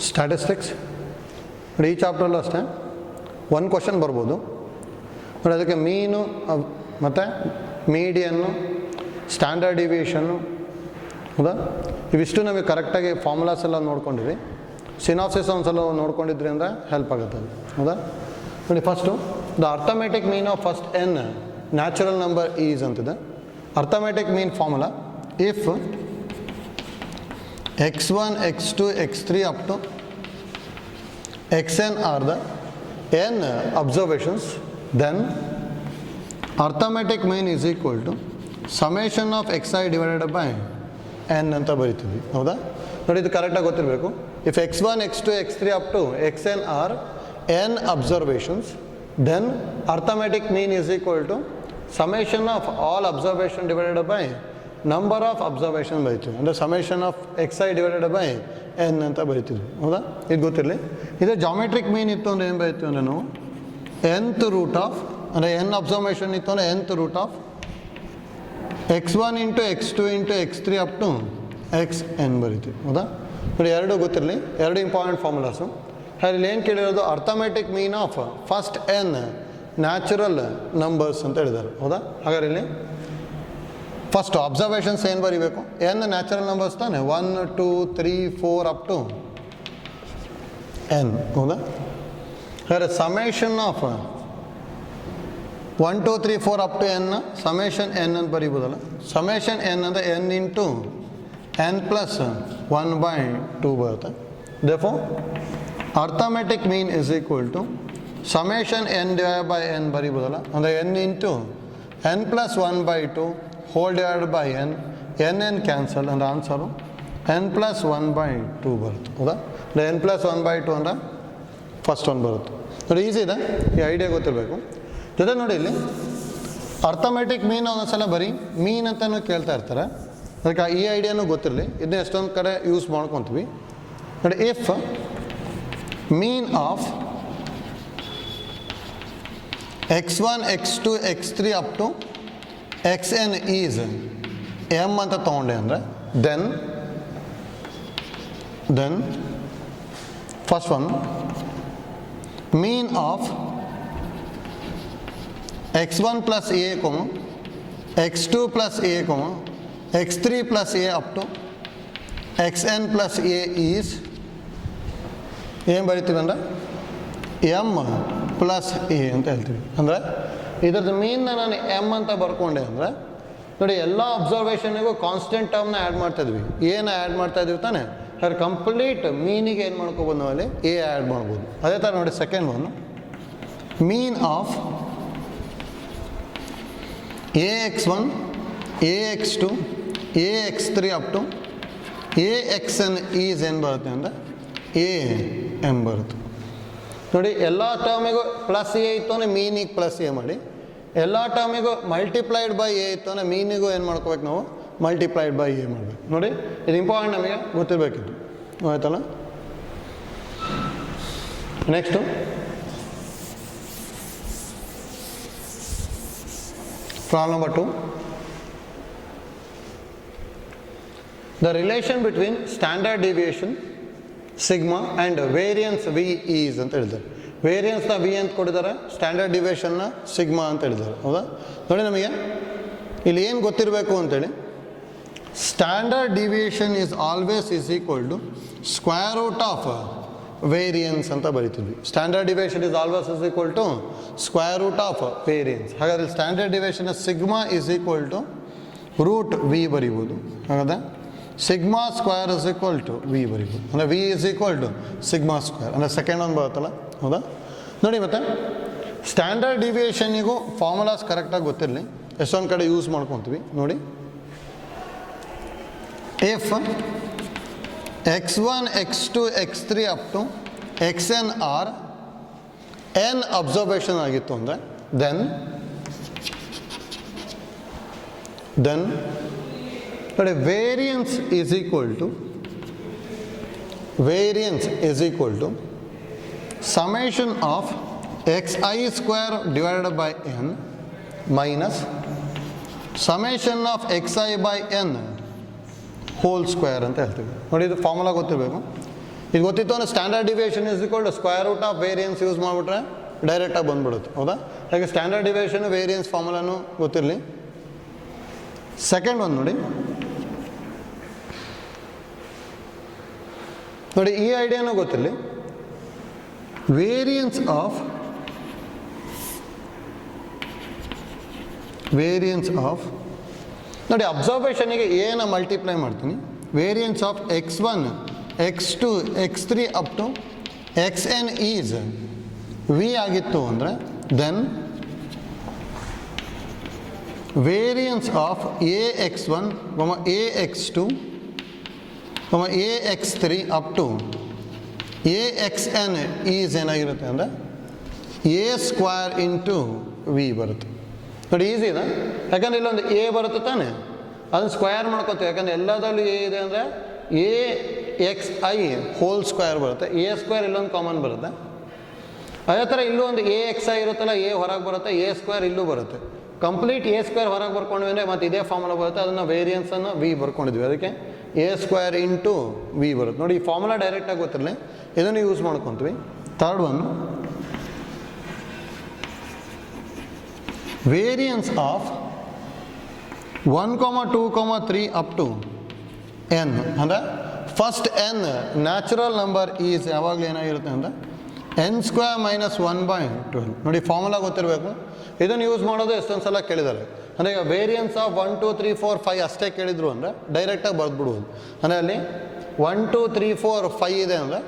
Statistics ನೋಡಿ. ಈ ಚಾಪ್ಟ್ರಲ್ಲೂ ಅಷ್ಟೇ ಒಂದು ಕ್ವಶನ್ ಬರ್ಬೋದು ನೋಡಿ. ಅದಕ್ಕೆ ಮೀನು ಮತ್ತು ಮೀಡಿಯನ್ನು, ಸ್ಟ್ಯಾಂಡರ್ಡ್ ಡಿವಿಯೇಷನ್ನು, ಹೌದಾ, ಇವಿಷ್ಟು ನಮಗೆ ಕರೆಕ್ಟಾಗಿ ಫಾರ್ಮುಲಾಸ್ ಎಲ್ಲ ನೋಡ್ಕೊಂಡಿರಿ. ಸಿನಾಪ್ಸಿಸ್ ಒಂದ್ಸಲ ನೋಡ್ಕೊಂಡಿದ್ರಿ ಅಂದರೆ ಹೆಲ್ಪ್ ಆಗುತ್ತೆ ಅದು, ಹೌದಾ. ನೋಡಿ first the arithmetic mean of first N natural number is ಅಂತಿದೆ. Arithmetic mean formula if x1, x2, x3 up to xn are the n observations, then arithmetic mean is equal to summation of xi divided by n ಅಂತ ಬರೀತೀವಿ, ಹೌದಾ. ನೋಡಿ ಇದು ಕರೆಕ್ಟಾಗಿ ಗೊತ್ತಿರಬೇಕು. If x1, x2, x3 up to xn are n observations, then arithmetic mean is equal to summation of all observation divided by number of observation ಬರೀತೀವಿ. ಅಂದರೆ summation of xi divided by n ಅಂತ ಬರೀತೀವಿ, ಹೌದಾ. ಇದು ಗೊತ್ತಿರಲಿ. ಇದು geometric ಮೀನ್ ಇತ್ತು ಅಂದರೆ ಏನು ಬರೀತೀವಿ ಅಂದರೆ ನಾವು nth ರೂಟ್ ಆಫ್, ಅಂದರೆ n ಅಬ್ಸರ್ವೇಷನ್ ಇತ್ತು ಅಂದರೆ nth root of x1 into x2 into x3 up to xn ಬರೀತೀವಿ, ಹೌದಾ. ನೋಡಿ ಎರಡು ಗೊತ್ತಿರಲಿ, ಎರಡು ಇಂಪಾರ್ಟೆಂಟ್ ಫಾರ್ಮುಲಾಸು. ಇಲ್ಲಿ ಏನು ಕೇಳಿರೋದು arithmetic mean of first n natural numbers ಅಂತ ಹೇಳಿದ್ದಾರೆ, ಹೌದಾ. ಹಾಗಾದ್ರೆ ಇಲ್ಲಿ ಫಸ್ಟ್ ಅಬ್ಸರ್ವೇಷನ್ಸ್ ಏನು ಬರೀಬೇಕು, ಎನ್ ನ್ಯಾಚುರಲ್ ನಂಬರ್ಸ್ ತಾನೆ, 1 2 3 4 ಅಪ್ ಟು ಎನ್, ಹೌದಾ. ಹಾಗಾದ್ರೆ summation of 1 2 3 4 up to N summation N ಅಂತ ಬರೀಬೋದಲ್ಲ. ಸಮೇಷನ್ ಎನ್ ಅಂದರೆ ಎನ್ ಇಂಟು ಎನ್ ಪ್ಲಸ್ 1/2 ಬರುತ್ತೆ. Therefore arithmetic mean is equal to summation N divide by N ಬರೀಬೋದಲ್ಲ. ಅಂದರೆ N into N plus 1/2 whole divided by N, N cancel ಅಂದರೆ answer n plus 1/2 ಬರುತ್ತೆ, ಹೌದಾ. n plus 1/2 ಅಂದರೆ first one ಬರುತ್ತೆ. ನೋಡಿ easy ಇದೆ, ಈ ಐಡಿಯಾ ಗೊತ್ತಿರಬೇಕು. ಜೊತೆ ನೋಡಿ ಇಲ್ಲಿ ಅರ್ಥಮೆಟಿಕ್ ಮೀನ್ ಒಂದೊಂದ್ಸಲ ಬರೀ ಮೀನ್ ಅಂತಲೂ ಕೇಳ್ತಾ ಇರ್ತಾರೆ, ಅದಕ್ಕೆ ಈ ಐಡಿಯಾನೂ ಗೊತ್ತಿರಲಿ. ಇದನ್ನ ಎಷ್ಟೊಂದು ಕಡೆ ಯೂಸ್ ಮಾಡ್ಕೊತೀವಿ ನೋಡಿ. If mean of x1, x2, x3 up to xn is m ಅಂತ ತೊಗೊಂಡೆ ಅಂದರೆ then first one mean of x1 plus a, x2 plus a, x3 plus a up to xn plus a is ಏನು ಬರಿತೀವಿ ಅಂದರೆ m plus a ಅಂತ ಹೇಳ್ತೀವಿ. ಅಂದರೆ ಇದ್ರದ್ದು ಮೀನ್ನ ನಾನು m ಅಂತ ಬರ್ಕೊಂಡೆ ಅಂದರೆ ನೋಡಿ ಎಲ್ಲ ಅಬ್ಸರ್ವೇಷನ್ನಿಗೂ ಕಾನ್ಸ್ಟೆಂಟ್ ಟರ್ಮ್ನ ಆ್ಯಡ್ ಮಾಡ್ತಾಯಿದ್ವಿ, ಏನು ಆ್ಯಡ್ ಮಾಡ್ತಾಯಿದ್ವಿ ತಾನೆ. ಅದ್ರ ಕಂಪ್ಲೀಟ್ ಮೀನಿಗೆ ಏನು ಮಾಡ್ಕೊಬೋದು ನಾವು ಅಲ್ಲಿ a ಆ್ಯಡ್ ಮಾಡ್ಬೋದು. ಅದೇ ಥರ ನೋಡಿ second one mean of ax1, ax2, ax3 up to axn is ಏನು ಬರುತ್ತೆ ಅಂದರೆ am ಬರುತ್ತೆ. ನೋಡಿ ಎಲ್ಲ ಟರ್ಮಿಗೂ ಪ್ಲಸ್ ಎ ಇತ್ತು ಅಂದರೆ ಮೀನಿಗೆ ಪ್ಲಸ್ ಎ ಮಾಡಿ, ಎಲ್ಲ ಟರ್ಮಿಗೂ ಮಲ್ಟಿಪ್ಲೈಡ್ ಬೈ ಎ ಇತ್ತು ಅಂದರೆ ಮೀನಿಗೂ ಏನು ಮಾಡ್ಕೋಬೇಕು ನಾವು ಮಲ್ಟಿಪ್ಲೈಡ್ ಬೈ ಎ ಮಾಡಬೇಕು. ನೋಡಿ ಇದು ಇಂಪಾರ್ಟೆಂಟ್, ನಮಗೆ ಗೊತ್ತಿರಬೇಕಿತ್ತು, ಆಯ್ತಲ್ಲ. Next problem number 2. The relation between standard deviation sigma and variance V is ಅಂತ ಹೇಳಿದ್ದಾರೆ. ವೇರಿಯನ್ಸ್ನ ವಿ ಅಂತ ಕೊಟ್ಟಿದ್ದಾರೆ, ಸ್ಟ್ಯಾಂಡರ್ಡ್ ಡಿವಿಯೇಷನ್ನ ಸಿಗ್ಮಾ ಅಂತ ಹೇಳಿದ್ದಾರೆ, ಹೌದಾ. ನೋಡಿ ನಮಗೆ ಇಲ್ಲಿ ಏನು ಗೊತ್ತಿರಬೇಕು ಅಂತೇಳಿ, standard deviation is always is equal to square root of variance ಅಂತ ಬರಿತೀವಿ. Standard deviation is always is equal to square root of variance. ಹಾಗಾದರೆ standard deviation sigma is equal to root V ಬರಿಬೋದು. ಹಾಗಾದರೆ sigma square is equal to V ಬರಿಬೋದು, ಅಂದರೆ V is equal to sigma square, ಅಂದರೆ second ಒಂದು ಬರುತ್ತಲ್ಲ, ಹೌದಾ. ನೋಡಿ ಮತ್ತೆ ಸ್ಟ್ಯಾಂಡರ್ಡ್ ಡಿವಿಯೇಷನ್ನಿಗೂ ಫಾರ್ಮುಲಾಸ್ ಕರೆಕ್ಟಾಗಿ ಗೊತ್ತಿರಲಿ, ಎಷ್ಟೊಂದು ಕಡೆ ಯೂಸ್ ಮಾಡ್ಕೊತೀವಿ ನೋಡಿ. If x1, x2, x3 up to xn are n observation ಆಗಿತ್ತು ಅಂದರೆ ದೆನ್ ನೋಡಿ variance is equal to summation of xi square divided by n minus summation of xi by n whole square ಅಂತ ಹೇಳ್ತೀವಿ. ನೋಡಿ ಇದು formula ಗೊತ್ತಿರಬೇಕು. ಇದು ಗೊತ್ತಿತ್ತು ಅಂದರೆ standard deviation is equal to square root of variance use ಮಾಡಿಬಿಟ್ರೆ ಡೈರೆಕ್ಟಾಗಿ ಬಂದ್ಬಿಡುತ್ತೆ, ಹೌದಾ? ಹಾಗೆ ಸ್ಟ್ಯಾಂಡರ್ಡ್ ಡಿವಿಯೇಷನ್ ವೇರಿಯನ್ಸ್ ಫಾರ್ಮುಲಾನು ಗೊತ್ತಿರಲಿ. ಸೆಕೆಂಡ್ ಒಂದು ನೋಡಿ, ಈ ಐಡಿಯಾನೂ ಗೊತ್ತಿರಲಿ. ವೇರಿಯನ್ಸ್ ಆಫ್ ನೋಡಿ, ಅಬ್ಸರ್ವೇಷನಿಗೆ ಏನ ಮಲ್ಟಿಪ್ಲೈ ಮಾಡ್ತೀನಿ. Variance of x1 x2 x3 up to xn is v ಆಗಿತ್ತು ಅಂದರೆ then variance of ax1 ax2 ax3 up to axn is ಏನಾಗಿರುತ್ತೆ ಅಂದರೆ a ಸ್ಕ್ವೇರ್ ಇಂಟು v ಬರುತ್ತೆ. ನೋಡಿ ಈಸಿ ಇದೆ, ಯಾಕಂದರೆ ಇಲ್ಲೊಂದು ಎ ಬರುತ್ತೆ ತಾನೆ, ಅದನ್ನು ಸ್ಕ್ವೇರ್ ಮಾಡ್ಕೊತೀವಿ. ಯಾಕಂದರೆ ಎಲ್ಲದಲ್ಲೂ ಎ ಇದೆ ಅಂದರೆ AXI ಹೋಲ್ ಸ್ಕ್ವೇರ್ ಬರುತ್ತೆ, ಎ ಸ್ಕ್ವೇರ್ ಇಲ್ಲೊಂದು ಕಾಮನ್ ಬರುತ್ತೆ. ಅದೇ ಥರ ಇಲ್ಲೂ ಒಂದು AXI ಇರುತ್ತಲ್ಲ, ಎ ಹೊರಗೆ ಬರುತ್ತೆ, ಎ ಸ್ಕ್ವೇರ್ ಇಲ್ಲೂ ಬರುತ್ತೆ. ಕಂಪ್ಲೀಟ್ ಎ ಸ್ಕ್ವೇರ್ ಹೊರಗೆ ಬರ್ಕೊಂಡ್ವಿ ಅಂದರೆ ಮತ್ತೆ ಇದೇ ಫಾರ್ಮುಲಾ ಬರುತ್ತೆ, ಅದನ್ನು ವೇರಿಯನ್ಸನ್ನು ವಿ ಬರ್ಕೊಂಡಿದ್ವಿ, ಅದಕ್ಕೆ ಎ ಸ್ಕ್ವೇರ್ ಇಂಟು ವಿ ಬರುತ್ತೆ. ನೋಡಿ ಈ ಫಾರ್ಮುಲಾ ಡೈರೆಕ್ಟಾಗಿ ಗೊತ್ತಿರಲಿ, ಇದನ್ನು ಯೂಸ್ ಮಾಡ್ಕೊತೀವಿ. Third one, variance of 1, 2, 3 up to n ಅಂದರೆ first n natural number is ಯಾವಾಗಲೂ ಏನಾಗಿರುತ್ತೆ ಅಂದರೆ n ಸ್ಕ್ವೇರ್ ಮೈನಸ್ 1/12. ನೋಡಿ ಫಾರ್ಮುಲಾ ಗೊತ್ತಿರಬೇಕು, ಇದನ್ನು ಯೂಸ್ ಮಾಡೋದು ಎಷ್ಟೊಂದು ಸಲ ಕೇಳಿದ್ದಾರೆ. ಅಂದರೆ ಈಗ ವೇರಿಯನ್ಸ್ ಆಫ್ 1, 2, 3, 4, 5 ಅಷ್ಟೇ ಕೇಳಿದ್ರು ಅಂದರೆ ಡೈರೆಕ್ಟಾಗಿ ಬರೆದ್ಬಿಡ್ಬೋದು. ಅಂದರೆ ಅಲ್ಲಿ 1, 2, 3, 4, 5 ಇದೆ ಅಂದರೆ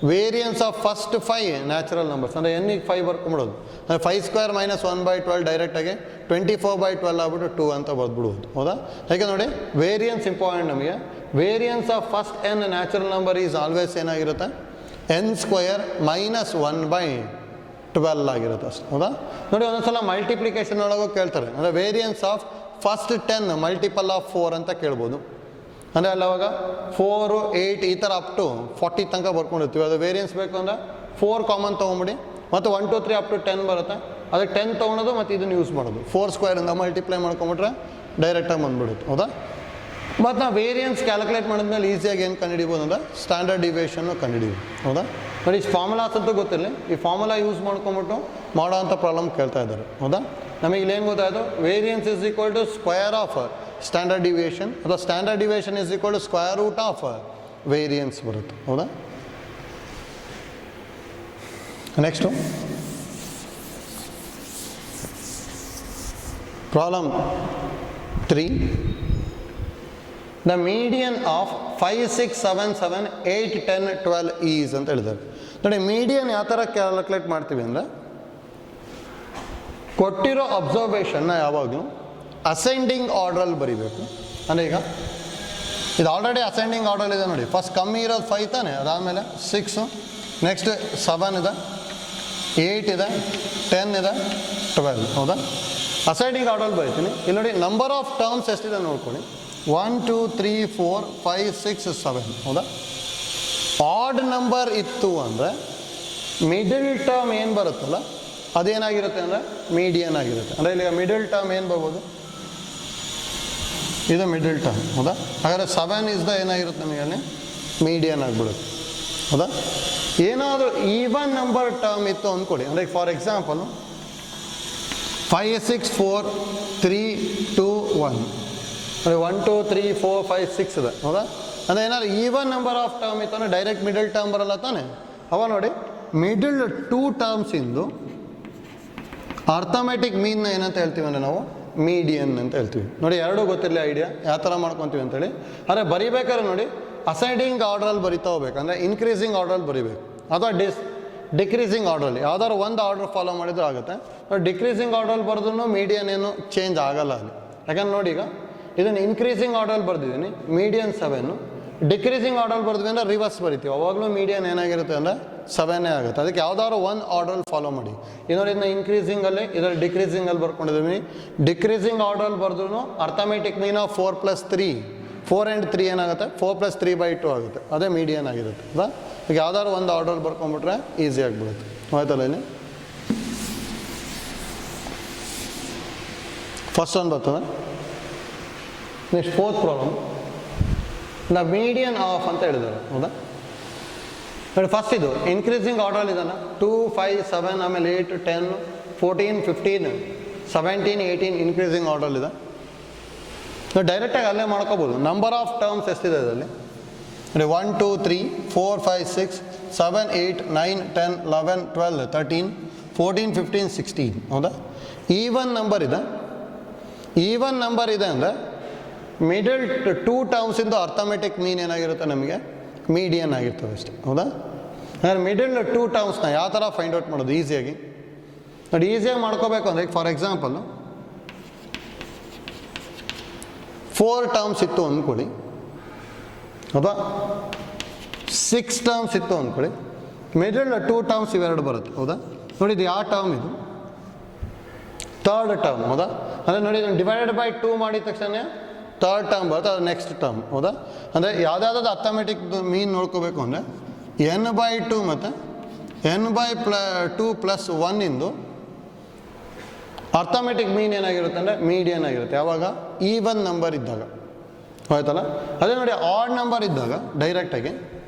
variance of first 5 natural numbers ಅಂದರೆ ಎನ್ನಿಗೆ 5 ಬರ್ಕೊಂಬಿಡೋದು. ಅಂದರೆ 5 ಸ್ಕ್ವೇರ್ ಮೈನಸ್ 1/12 ಡೈರೆಕ್ಟಾಗಿ 24/12 ಆಗ್ಬಿಟ್ಟು 2 ಅಂತ ಬರ್ದ್ಬಿಡ್ಬೋದು, ಹೌದಾ? ಯಾಕೆ ನೋಡಿ ವೇರಿಯನ್ಸ್ ಇಂಪಾರ್ಟೆಂಟ್ ನಮಗೆ. Variance of first n natural number is always ಏನಾಗಿರುತ್ತೆ n ಸ್ಕ್ವೇರ್ ಮೈನಸ್ 1/12 ಆಗಿರುತ್ತೆ ಅಷ್ಟು, ಹೌದಾ? ನೋಡಿ ಒಂದೊಂದ್ಸಲ ಮಲ್ಟಿಪ್ಲಿಕೇಶನ್ ಒಳಗೂ ಕೇಳ್ತಾರೆ, ಅಂದರೆ variance of first 10 multiple of 4 ಅಂತ ಕೇಳ್ಬೋದು. ಅಂದರೆ ಅಲ್ಲಿ ಅವಾಗ 4, 8 ಈ ಥರ ಅಪ್ ಟು 40 ತನಕ ಬರ್ಕೊಂಡಿರ್ತೀವಿ. ಅದು ವೇರಿಯನ್ಸ್ ಬೇಕು ಅಂದರೆ 4 ಕಾಮನ್ ತೊಗೊಂಬಿಡಿ, ಮತ್ತು 1, 2, 3 ಅಪ್ ಟು 10 ಬರುತ್ತೆ, ಅದಕ್ಕೆ 10 ತೊಗೊಳೋದು ಮತ್ತು ಇದನ್ನು ಯೂಸ್ ಮಾಡೋದು. 4 ಸ್ಕ್ವೇರಿಂದ ಮಲ್ಟಿಪ್ಲೈ ಮಾಡ್ಕೊಂಬಿಟ್ರೆ ಡೈರೆಕ್ಟಾಗಿ ಬಂದುಬಿಡುತ್ತೆ, ಹೌದಾ? ಮತ್ತು ನಾವು ವೇರಿಯನ್ಸ್ ಕ್ಯಾಲ್ಕುಲೇಟ್ ಮಾಡಿದ್ಮೇಲೆ ಈಸಿಯಾಗಿ ಏನು ಕಂಡುಹಿಡಿಬೋದು ಅಂದರೆ ಸ್ಟ್ಯಾಂಡರ್ಡ್ ಡಿವಿಯೇಷನ್ನು ಕಂಡುಹಿಡಿಬೋದು, ಹೌದಾ? ನೋಡಿ ಈ ಫಾರ್ಮುಲಾಸ್ ಅಂತೂ ಗೊತ್ತಿರಲಿ, ಈ ಫಾರ್ಮುಲಾ ಯೂಸ್ ಮಾಡ್ಕೊಂಬಿಟ್ಟು ಮಾಡೋ ಅಂಥ ಪ್ರಾಬ್ಲಮ್ ಕೇಳ್ತಾ ಇದ್ದಾರೆ, ಹೌದಾ? ನಮಗೆ ಇಲ್ಲೇನು ಗೊತ್ತಾಯಿತು, variance is equal to square of standard deviation ಅಥವಾ standard deviation is equal to square root of variance ಬರುತ್ತೆ, ಹೌದಾ? Next problem 3. The median of 5, 6, 7, 7, 8, 10, 12 is ಅಂತ ಹೇಳಿದ್ದಾರೆ. ನೋಡಿ ಮೀಡಿಯನ್ ಯಾವ ಥರ ಕ್ಯಾಲ್ಕುಲೇಟ್ ಮಾಡ್ತೀವಿ ಅಂದರೆ ಕೊಟ್ಟಿರೋ ಅಬ್ಸರ್ವೇಷನ್ನ ಯಾವಾಗಲೂ ಅಸೆಂಡಿಂಗ್ ಆರ್ಡ್ರಲ್ಲಿ ಬರೀಬೇಕು. ಅಂದರೆ ಈಗ ಇದು ಆಲ್ರೆಡಿ ಅಸೆಂಡಿಂಗ್ ಆರ್ಡ್ರಲ್ಲಿ ಇದೆ ನೋಡಿ, ಫಸ್ಟ್ ಕಮ್ಮಿ ಇರೋದು 5 ತಾನೆ, ಅದಾದಮೇಲೆ 6, ನೆಕ್ಸ್ಟ್ 7 ಇದೆ, 8 ಇದೆ, 10 ಇದೆ, 12, ಹೌದಾ? ಅಸೆಂಡಿಂಗ್ ಆರ್ಡ್ರಲ್ಲಿ ಬರೀತೀನಿ. ಇಲ್ಲಿ ನೋಡಿ ನಂಬರ್ ಆಫ್ ಟರ್ಮ್ಸ್ ಎಷ್ಟಿದೆ ನೋಡ್ಕೊಳ್ಳಿ, 1, 2, 3, 4, 5, 6, 7, ಹೌದಾ? ಆಡ್ ನಂಬರ್ ಇತ್ತು ಅಂದರೆ ಮಿಡಲ್ ಟರ್ಮ್ ಏನು ಬರುತ್ತಲ್ಲ ಅದೇನಾಗಿರುತ್ತೆ ಅಂದರೆ ಮೀಡಿಯನ್ ಆಗಿರುತ್ತೆ. ಅಂದರೆ ಇಲ್ಲಿ ಮಿಡಲ್ ಟರ್ಮ್ ಏನು ಬರ್ಬೋದು, ಇದು ಮಿಡಲ್ ಟರ್ಮ್, ಹೌದಾ? ಹಾಗಾದರೆ 7 ಇಸ್ ದ ಏನಾಗಿರುತ್ತೆ ನಮಗೆ ಅಲ್ಲಿ ಮೀಡಿಯನ್ ಆಗಿಬಿಡುತ್ತೆ, ಹೌದಾ? ಏನಾದರೂ ಈವನ್ ನಂಬರ್ ಟರ್ಮ್ ಇತ್ತು ಅಂದ್ಕೊಡಿ, ಅಂದರೆ ಫಾರ್ ಎಕ್ಸಾಂಪಲ್ 5, 6, 4, 3, 2, 1, ಅಂದರೆ 1, 2, 3, 4, 5, 6 ಇದೆ, ಹೌದಾ? ಅಂದರೆ ಏನಾದ್ರು ಈವನ್ ನಂಬರ್ ಆಫ್ ಟರ್ಮ್ ಇತ್ತು ಅಂದರೆ ಡೈರೆಕ್ಟ್ ಮಿಡಲ್ ಟರ್ಮ್ ಬರಲ್ಲ ತಾನೆ. ಅವ ನೋಡಿ ಮಿಡಲ್ 2 ಟರ್ಮ್ಸಿಂದು ಅರ್ಥಮೆಟಿಕ್ ಮೀನ್ನ ಏನಂತ ಹೇಳ್ತೀವಿ ಅಂದರೆ ನಾವು ಮೀಡಿಯನ್ ಅಂತ ಹೇಳ್ತೀವಿ. ನೋಡಿ ಎರಡೂ ಗೊತ್ತಿರಲಿ ಐಡಿಯಾ ಯಾವ ಥರ ಮಾಡ್ಕೊತೀವಿ ಅಂತೇಳಿ. ಆದರೆ ಬರಿಬೇಕಾದ್ರೆ ನೋಡಿ ಅಸೆಂಡಿಂಗ್ ಆರ್ಡ್ರಲ್ಲಿ ಬರಿತಾ ಹೋಗ್ಬೇಕು, ಅಂದರೆ ಇನ್ಕ್ರೀಸಿಂಗ್ ಆರ್ಡ್ರಲ್ಲಿ ಬರಿಬೇಕು ಅಥವಾ ಡಿಕ್ರೀಸಿಂಗ್ ಆರ್ಡ್ರಲ್ಲಿ ಯಾವ್ದಾದ್ರು ಒಂದು ಆರ್ಡ್ರ್ ಫಾಲೋ ಮಾಡಿದ್ರು ಆಗುತ್ತೆ. ಡಿಕ್ರೀಸಿಂಗ್ ಆರ್ಡ್ರಲ್ಲಿ ಬರೆದ್ರೂ ಮೀಡಿಯನ್ ಏನು ಚೇಂಜ್ ಆಗಲ್ಲ ಅಲ್ಲಿ. ಯಾಕಂದ್ರೆ ನೋಡಿ ಈಗ ಇದನ್ನು ಇನ್ಕ್ರೀಸಿಂಗ್ ಆರ್ಡ್ರಲ್ಲಿ ಬರೆದಿದ್ದೀನಿ, ಮೀಡಿಯನ್ 7, ಡಿಕ್ರೀಸಿಂಗ್ ಆರ್ಡ್ರಲ್ಲಿ ಬರೆದ್ವಿ ಅಂದರೆ ರಿವರ್ಸ್ ಬರಿತೀವಿ, ಅವಾಗಲೂ ಮೀಡಿಯನ್ ಏನಾಗಿರುತ್ತೆ ಅಂದರೆ 7 ಆಗುತ್ತೆ. ಅದಕ್ಕೆ ಯಾವ್ದಾದ್ರು ಒಂದು ಆರ್ಡ್ರಲ್ಲಿ ಫಾಲೋ ಮಾಡಿ. ಇನ್ನೊಂದು ಇದನ್ನ ಇನ್ಕ್ರೀಸಿಂಗಲ್ಲಿ ಇದರಲ್ಲಿ ಡಿಕ್ರೀಸಿಂಗಲ್ಲಿ ಬರ್ಕೊಂಡಿದ್ದೀವಿ. ಡಿಕ್ರೀಸಿಂಗ್ ಆರ್ಡ್ರಲ್ಲಿ ಬರೆದ್ರೂ ಅರ್ಥಮೆಟಿಕ್ ಮೀನ್ ಆಫ್ 4 + 3, 4 and 3 ಏನಾಗುತ್ತೆ 4 + 3/2 ಆಗುತ್ತೆ, ಅದೇ ಮೀಡಿಯನ್ ಆಗಿರುತ್ತೆ, ಹೌದಾ? ಈಗ ಯಾವ್ದಾದ್ರು ಒಂದು ಆರ್ಡ್ರಲ್ಲಿ ಬರ್ಕೊಂಡ್ಬಿಟ್ರೆ ಈಸಿ ಆಗಿಬಿಡುತ್ತೆ, ಆಯ್ತಲ್ಲ? ಇಲ್ಲಿ ಫಸ್ಟ್ ಒಂದು ಬರ್ತದೆ. Next 4th problem, the median of ಅಂತ ಹೇಳಿದ್ದಾರೆ, ಹೌದಾ? ನೋಡಿ ಫಸ್ಟ್ ಇದು ಇನ್ಕ್ರೀಸಿಂಗ್ ಆರ್ಡರ್ ಇದಲ್ಲ 2 5 7 ಆಮೇಲೆ 8 10 14 15 17 18 ಇನ್ಕ್ರೀಸಿಂಗ್ ಆರ್ಡರ್ ಇದೆ. ಡೈರೆಕ್ಟಾಗಿ ಅಲ್ಲೇ ಮಾಡ್ಕೋಬೋದು. ನಂಬರ್ ಆಫ್ ಟರ್ಮ್ಸ್ ಎಷ್ಟಿದೆ ಇದರಲ್ಲಿ ನೋಡಿ 1 2 3 4 5 6 7 8 9 10 11 12 13 14 15 16 ಹೌದಾ. ಈವನ್ ನಂಬರ್ ಇದೆ. ಈವನ್ ನಂಬರ್ ಇದೆ ಅಂದರೆ ಮಿಡಲ್ 2 ಟರ್ಮ್ಸಿಂದು ಅರ್ಥಮೆಟಿಕ್ ಮೀನ್ ಏನಾಗಿರುತ್ತೆ ನಮಗೆ ಮೀಡಿಯನ್ ಆಗಿರ್ತದೆ ಅಷ್ಟೇ ಹೌದಾ. ಅಂದರೆ ಮಿಡಲ್ 2 ಟರ್ಮ್ಸ್ನ ಯಾವ ಥರ ಫೈಂಡ್ ಔಟ್ ಮಾಡೋದು ಈಸಿಯಾಗಿ ನೋಡಿ. ಈಸಿಯಾಗಿ ಮಾಡ್ಕೋಬೇಕು ಅಂದರೆ ಫಾರ್ ಎಕ್ಸಾಂಪಲ್ಲು 4 ಟರ್ಮ್ಸ್ ಇತ್ತು ಅಂದ್ಕೊಳ್ಳಿ ಹೌದಾ, 6 ಟರ್ಮ್ಸ್ ಇತ್ತು ಅಂದ್ಕೊಳ್ಳಿ, ಮಿಡಲ್ 2 ಟರ್ಮ್ಸ್ ಇವೆರಡು ಬರುತ್ತೆ ಹೌದಾ. ನೋಡಿ ಇದು ಯಾವ ಟರ್ಮ್ ಇದು ಥರ್ಡ್ ಟರ್ಮ್ ಹೌದಾ. ಅಂದರೆ ನೋಡಿ ಇದನ್ನು ಡಿವೈಡೆಡ್ ಬೈ 2 ಮಾಡಿದ ತಕ್ಷಣ ಥರ್ಡ್ ಟರ್ಮ್ ಬರುತ್ತೆ, ಅದು ನೆಕ್ಸ್ಟ್ ಟರ್ಮ್ ಹೌದಾ. ಅಂದರೆ ಯಾವುದಾದ್ರೂ ಅರ್ಥಮೆಟಿಕ್ ಮೀನ್ ನೋಡ್ಕೋಬೇಕು ಅಂದರೆ n/2 ಮತ್ತು n/2 + 1 ಇಂದು ಅರ್ಥಮೆಟಿಕ್ ಮೀನ್ ಏನಾಗಿರುತ್ತೆ ಅಂದರೆ ಮೀಡಿಯನ್ ಆಗಿರುತ್ತೆ. ಯಾವಾಗ ಈವನ್ ನಂಬರ್ ಇದ್ದಾಗ ಆಯ್ತಲ್ಲ. ಅದೇ ನೋಡಿ ಆಡ್ ನಂಬರ್ ಇದ್ದಾಗ ಡೈರೆಕ್ಟಾಗಿ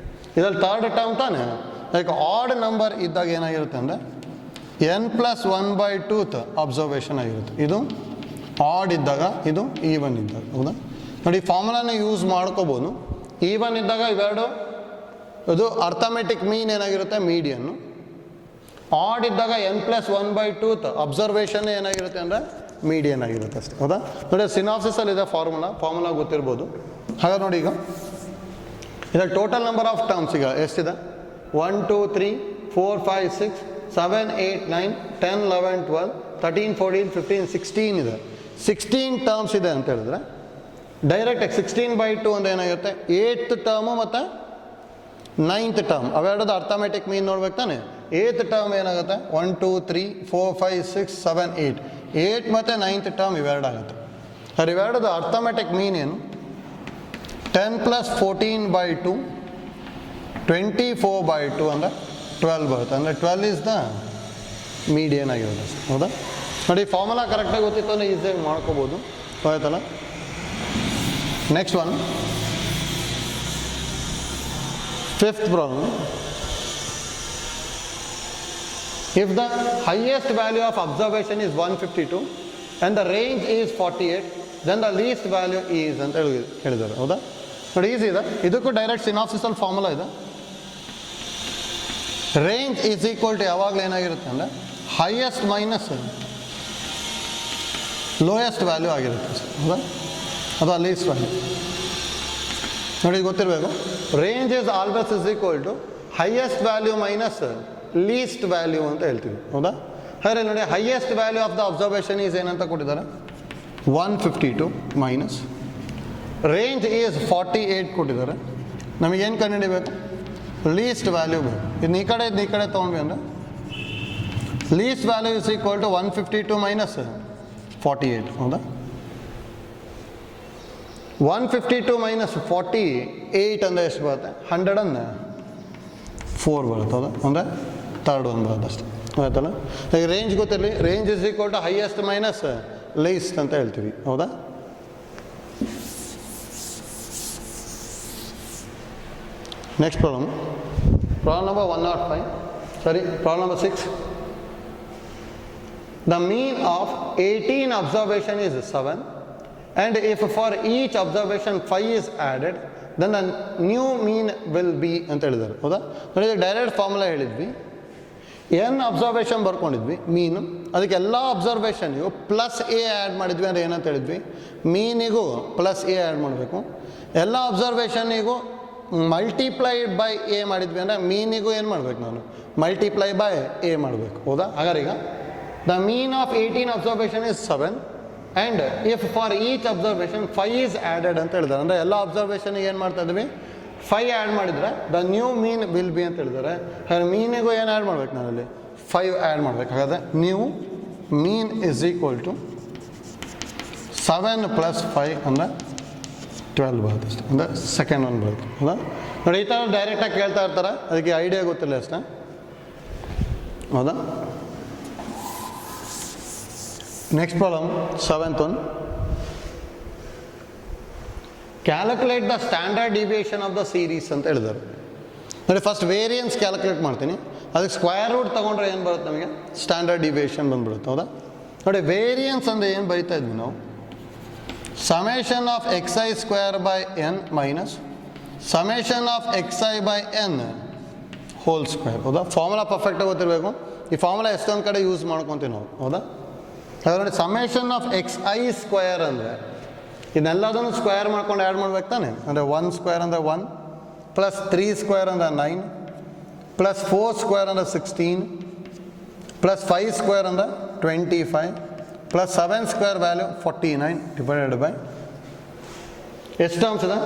ಇದರಲ್ಲಿ ಥರ್ಡ್ ಟರ್ಮ್ ತಾನೆ, ಲೈಕ್ ಆಡ್ ನಂಬರ್ ಇದ್ದಾಗ ಏನಾಗಿರುತ್ತೆ ಅಂದರೆ n+1/2 ಅಬ್ಸರ್ವೇಷನ್ ಆಗಿರುತ್ತೆ. ಇದು ಆಡ್ ಇದ್ದಾಗ, ಇದು ಈವನ್ ಇದ್ದಾಗ ಹೌದಾ. ನೋಡಿ ಫಾರ್ಮುಲಾನ ಯೂಸ್ ಮಾಡ್ಕೋಬೋದು. ಈವನ್ ಇದ್ದಾಗ ಇವೆರಡು ಇದು ಅರ್ಥಮೆಟಿಕ್ ಮೀನ್ ಏನಾಗಿರುತ್ತೆ ಮೀಡಿಯನ್ನು. ಆಡ್ ಇದ್ದಾಗ n+1/2 ಅಬ್ಸರ್ವೇಷನ್ ಏನಾಗಿರುತ್ತೆ ಅಂದರೆ ಮೀಡಿಯನ್ ಆಗಿರುತ್ತೆ ಅಷ್ಟೇ ಹೌದಾ. ನೋಡಿ ಸಿನಾಪ್ಸಿಸಲ್ಲಿ ಇದೆ ಫಾರ್ಮುಲಾ ಗೊತ್ತಿರ್ಬೋದು. ಹಾಗಾದ್ರೆ ನೋಡಿ ಈಗ ಇದರಲ್ಲಿ ಟೋಟಲ್ ನಂಬರ್ ಆಫ್ ಟರ್ಮ್ಸ್ ಈಗ ಎಷ್ಟಿದೆ 1 2 3 4 5 6 7 8 9 10 11 12 13 14 15 16 ಇದೆ. 16 ಟರ್ಮ್ಸ್ ಇದೆ ಅಂತ ಹೇಳಿದ್ರೆ ಡೈರೆಕ್ಟಾಗಿ 16/2 ಅಂದರೆ ಏನಾಗಿರುತ್ತೆ 8th ಟರ್ಮು ಮತ್ತು 9th ಟರ್ಮ್ ಅವೆರಡದು ಅರ್ಥಮೆಟಿಕ್ ಮೀನ್ ನೋಡ್ಬೇಕು ತಾನೆ. 8th ಟರ್ಮ್ ಏನಾಗುತ್ತೆ 1 2 3 4 5 6 7 8 8 ಮತ್ತು 9th ಟರ್ಮ್ ಇವೆರಡು ಆಗುತ್ತೆ. ಅದು ಇವೆರಡದು ಅರ್ಥಮೆಟಿಕ್ ಮೀನ್ ಏನು 10 + 14/2 24/2 ಅಂದರೆ 12 ಬರುತ್ತೆ. ಅಂದರೆ 12 ಇಸ್ ದ ಮೀಡಿಯನ್ ಆಗಿರೋದು ಅಷ್ಟೇ ಹೌದಾ. ನೋಡಿ ಫಾರ್ಮುಲಾ ಕರೆಕ್ಟಾಗಿ ಗೊತ್ತಿತ್ತು ಅಂದರೆ ಈಸಿಯಾಗಿ ಮಾಡ್ಕೋಬೋದು ಆಯ್ತಲ್ಲ. Next one 5th problem. If the highest value of observation is 152 and the range is 48, then the least value is ಅಂತ ಹೇಳಿದ್ದಾರೆ ಹೌದಾ. ನೋಡಿ ಈಸಿ ಇದೆ. ಇದಕ್ಕೂ ಡೈರೆಕ್ಟ್ ಸಿನಾಪ್ಸಿಸಲ್ ಫಾರ್ಮುಲಾ ಇದೆ. ರೇಂಜ್ ಈಸ್ ಈಕ್ವಲ್ ಟು ಯಾವಾಗಲೂ ಏನಾಗಿರುತ್ತೆ ಅಂದರೆ ಹೈಯೆಸ್ಟ್ ಮೈನಸ್ ಲೋಯೆಸ್ಟ್ ವ್ಯಾಲ್ಯೂ ಆಗಿರುತ್ತೆ ಹೌದಾ, ಅದು ಲೀಸ್ಟ್ ವ್ಯಾಲ್ಯೂ. ನೋಡಿ ಗೊತ್ತಿರಬೇಕು range is always is equal to highest value minus least value ಅಂತ ಹೇಳ್ತೀವಿ ಹೌದಾ. ಹಾಗೆ ನೋಡಿ highest value of the observation is ಏನಂತ ಕೊಟ್ಟಿದ್ದಾರೆ 152 ಮೈನಸ್ ರೇಂಜ್ ಈಸ್ 48 ಕೊಟ್ಟಿದ್ದಾರೆ. ನಮಗೇನು ಕಂಡುಹಿಡಿಬೇಕು ಲೀಸ್ಟ್ ವ್ಯಾಲ್ಯೂ ಬೇಕು. ಇದು ಈ ಕಡೆ ತೊಗೊಂಡ್ವಿ ಅಂದರೆ least value is equal to 152 minus 48 ಹೌದಾ. 152 ಮೈನಸ್ 48 ಅಂದರೆ ಎಷ್ಟು ಬರುತ್ತೆ 104 ಬರುತ್ತೆ ಹೌದಾ. ಅಂದರೆ ಥರ್ಡ್ ಒನ್ ಬರುತ್ತೆ ಅಷ್ಟೇ ಆಯ್ತಲ್ಲ. ಈಗ ರೇಂಜ್ ಗೊತ್ತಿರಲಿ range is equal to highest minus least ಅಂತ ಹೇಳ್ತೀವಿ ಹೌದಾ. Next problem number 105 problem number 6. The mean of 18 observation is 7 and if for each observation 5 is added then the new mean will be ಅಂತ ಹೇಳಿದ್ದಾರೆ ಹೌದಾ. ನೋಡಿ direct formula ಹೇಳಿದ್ವಿ. n observation ಬರ್ಕೊಂಡಿದ್ವಿ ಮೀನು, ಅದಕ್ಕೆ ಎಲ್ಲ ಅಬ್ಸರ್ವೇಷನ್ಗೂ ಪ್ಲಸ್ ಎ ಆ್ಯಡ್ ಮಾಡಿದ್ವಿ ಅಂದರೆ ಏನಂತ ಹೇಳಿದ್ವಿ ಮೀನಿಗೂ ಪ್ಲಸ್ ಎ ಆ್ಯಡ್ ಮಾಡಬೇಕು. ಎಲ್ಲ ಅಬ್ಸರ್ವೇಷನ್ನಿಗೂ ಮಲ್ಟಿಪ್ಲೈಡ್ ಬೈ ಎ ಮಾಡಿದ್ವಿ ಅಂದರೆ ಮೀನಿಗೂ ಏನು ಮಾಡಬೇಕು ನಾನು ಮಲ್ಟಿಪ್ಲೈ ಬೈ ಎ ಮಾಡಬೇಕು ಹೌದಾ. ಹಾಗಾದ್ರೆ ಈಗ the mean of 18 observation is 7 and if for each observation 5 is added ಅಂತ ಹೇಳಿದ್ದಾರೆ. ಅಂದರೆ ಎಲ್ಲ ಅಬ್ಸರ್ವೇಷನ್ಗೆ ಏನು ಮಾಡ್ತಾ ಇದ್ವಿ 5 ಆ್ಯಡ್ ಮಾಡಿದರೆ the new mean will be ಅಂತ ಹೇಳಿದ್ದಾರೆ. ಹಾಗಾದ್ರೆ ಮೀನಿಗೂ ಏನು ಆ್ಯಡ್ ಮಾಡ್ಬೇಕು ನಾನಲ್ಲಿ 5 ಆ್ಯಡ್ ಮಾಡ್ಬೇಕು. ಹಾಗಾದರೆ new mean is equal to 7 + 5 ಅಂದರೆ 12 ಬರುತ್ತೆ ಅಷ್ಟೇ. ಅಂದರೆ ಸೆಕೆಂಡ್ ಒನ್ ಬರುತ್ತೆ ಹೌದಾ. ನೋಡಿ ಈ ಥರ ಡೈರೆಕ್ಟಾಗಿ ಕೇಳ್ತಾ ಇರ್ತಾರೆ, ಅದಕ್ಕೆ ಐಡಿಯಾ ಗೊತ್ತಿಲ್ಲ ಅಷ್ಟೇ ಹೌದಾ. Next problem 7th one. Calculate the standard deviation of the series ಅಂತ ಹೇಳಿದ್ದಾರೆ. ನೋಡಿ ಫಸ್ಟ್ ವೇರಿಯನ್ಸ್ ಕ್ಯಾಲ್ಕುಲೇಟ್ ಮಾಡ್ತೀನಿ, ಅದಕ್ಕೆ ಸ್ಕ್ವೇರ್ ರೂಟ್ ತೊಗೊಂಡ್ರೆ ಏನು ಬರುತ್ತೆ ನಮಗೆ? ಸ್ಟ್ಯಾಂಡರ್ಡ್ ಡಿವಿಯೇಷನ್ ಬಂದ್ಬಿಡುತ್ತೆ. ಹೌದಾ? ನೋಡಿ ವೇರಿಯನ್ಸ್ ಅಂದರೆ ಏನು ಬರೀತಾ ಇದ್ವಿ ನಾವು? Summation of X I square by N minus summation of X i by N whole square. ಹೌದಾ? ಫಾರ್ಮುಲಾ ಪರ್ಫೆಕ್ಟಾಗಿ ಗೊತ್ತಿರಬೇಕು. ಈ ಫಾರ್ಮುಲಾ ಎಷ್ಟೊಂದು ಕಡೆ ಯೂಸ್ ಮಾಡ್ಕೊತೀವಿ ನಾವು. ಹೌದಾ? ಹಾಗಾದ್ರೆ ನೋಡಿ summation of X I square ಅಂದರೆ ಇದನ್ನೆಲ್ಲದನ್ನು ಸ್ಕ್ವೇರ್ ಮಾಡ್ಕೊಂಡು ಆ್ಯಡ್ ಮಾಡ್ಬೇಕು ತಾನೆ. ಅಂದರೆ 1 ಸ್ಕ್ವೇರ್ ಅಂದರೆ 1 ಪ್ಲಸ್ 3 ಸ್ಕ್ವೇರ್ ಅಂದರೆ 9 ಪ್ಲಸ್ 4 ಸ್ಕ್ವೇರ್ ಅಂದರೆ 16 ಪ್ಲಸ್ 5 ಸ್ಕ್ವೇರ್ ಅಂದರೆ 25 plus 7 square value 49 divided by ಎಷ್ಟು ಟರ್ಮ್ಸ್ ಇದೆ?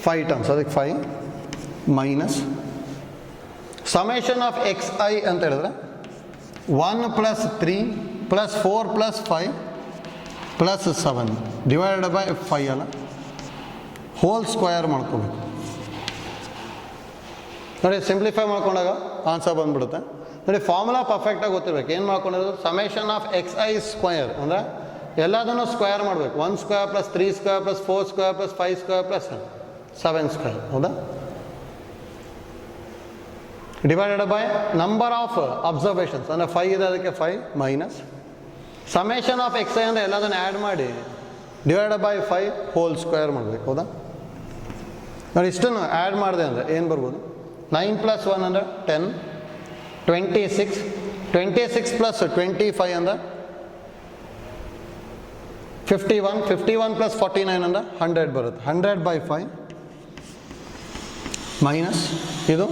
5 ಟರ್ಮ್ಸ್. ಅದಕ್ಕೆ 5 minus summation of X I ಅಂತ ಹೇಳಿದ್ರೆ 1 plus 3 plus 4 plus 5 plus 7 divided by 5 ಅಲ್ಲ, ಹೋಲ್ ಸ್ಕ್ವೇರ್ ಮಾಡ್ಕೋಬೇಕು. ನೋಡಿ ಸಿಂಪ್ಲಿಫೈ ಮಾಡ್ಕೊಂಡಾಗ ಆನ್ಸರ್ ಬಂದ್ಬಿಡುತ್ತೆ. ನೋಡಿ ಫಾರ್ಮುಲಾ ಪರ್ಫೆಕ್ಟಾಗಿ ಗೊತ್ತಿರ್ಬೇಕು. ಏನು ಮಾಡ್ಕೊಂಡಿರೋದು? Summation of X I square ಅಂದರೆ ಎಲ್ಲದನ್ನು ಸ್ಕ್ವೇರ್ ಮಾಡಬೇಕು. 1 square plus 3 square plus 4 square plus 5 square plus 7 square. ಹೌದಾ? Divided by number of observations ಅಂದರೆ 5 ಇದೆ, ಅದಕ್ಕೆ 5 minus summation of X I ಅಂದರೆ ಎಲ್ಲದನ್ನು ಆ್ಯಡ್ ಮಾಡಿ ಡಿವೈಡೆಡ್ ಬೈ 5 ಹೋಲ್ ಸ್ಕ್ವೇರ್ ಮಾಡಬೇಕು. ಹೌದಾ? ನೋಡಿ ಇಷ್ಟನ್ನು ಆ್ಯಡ್ ಮಾಡಿದೆ ಅಂದರೆ ಏನು ಬರ್ಬೋದು? 9 ಪ್ಲಸ್ 1 ಅಂದರೆ 10 26 ಪ್ಲಸ್ 25 ಅಂದರೆ 51 ಪ್ಲಸ್ 49 ಅಂದರೆ 100 ಬರುತ್ತೆ. 100 ಬೈ 5 ಮೈನಸ್ ಇದು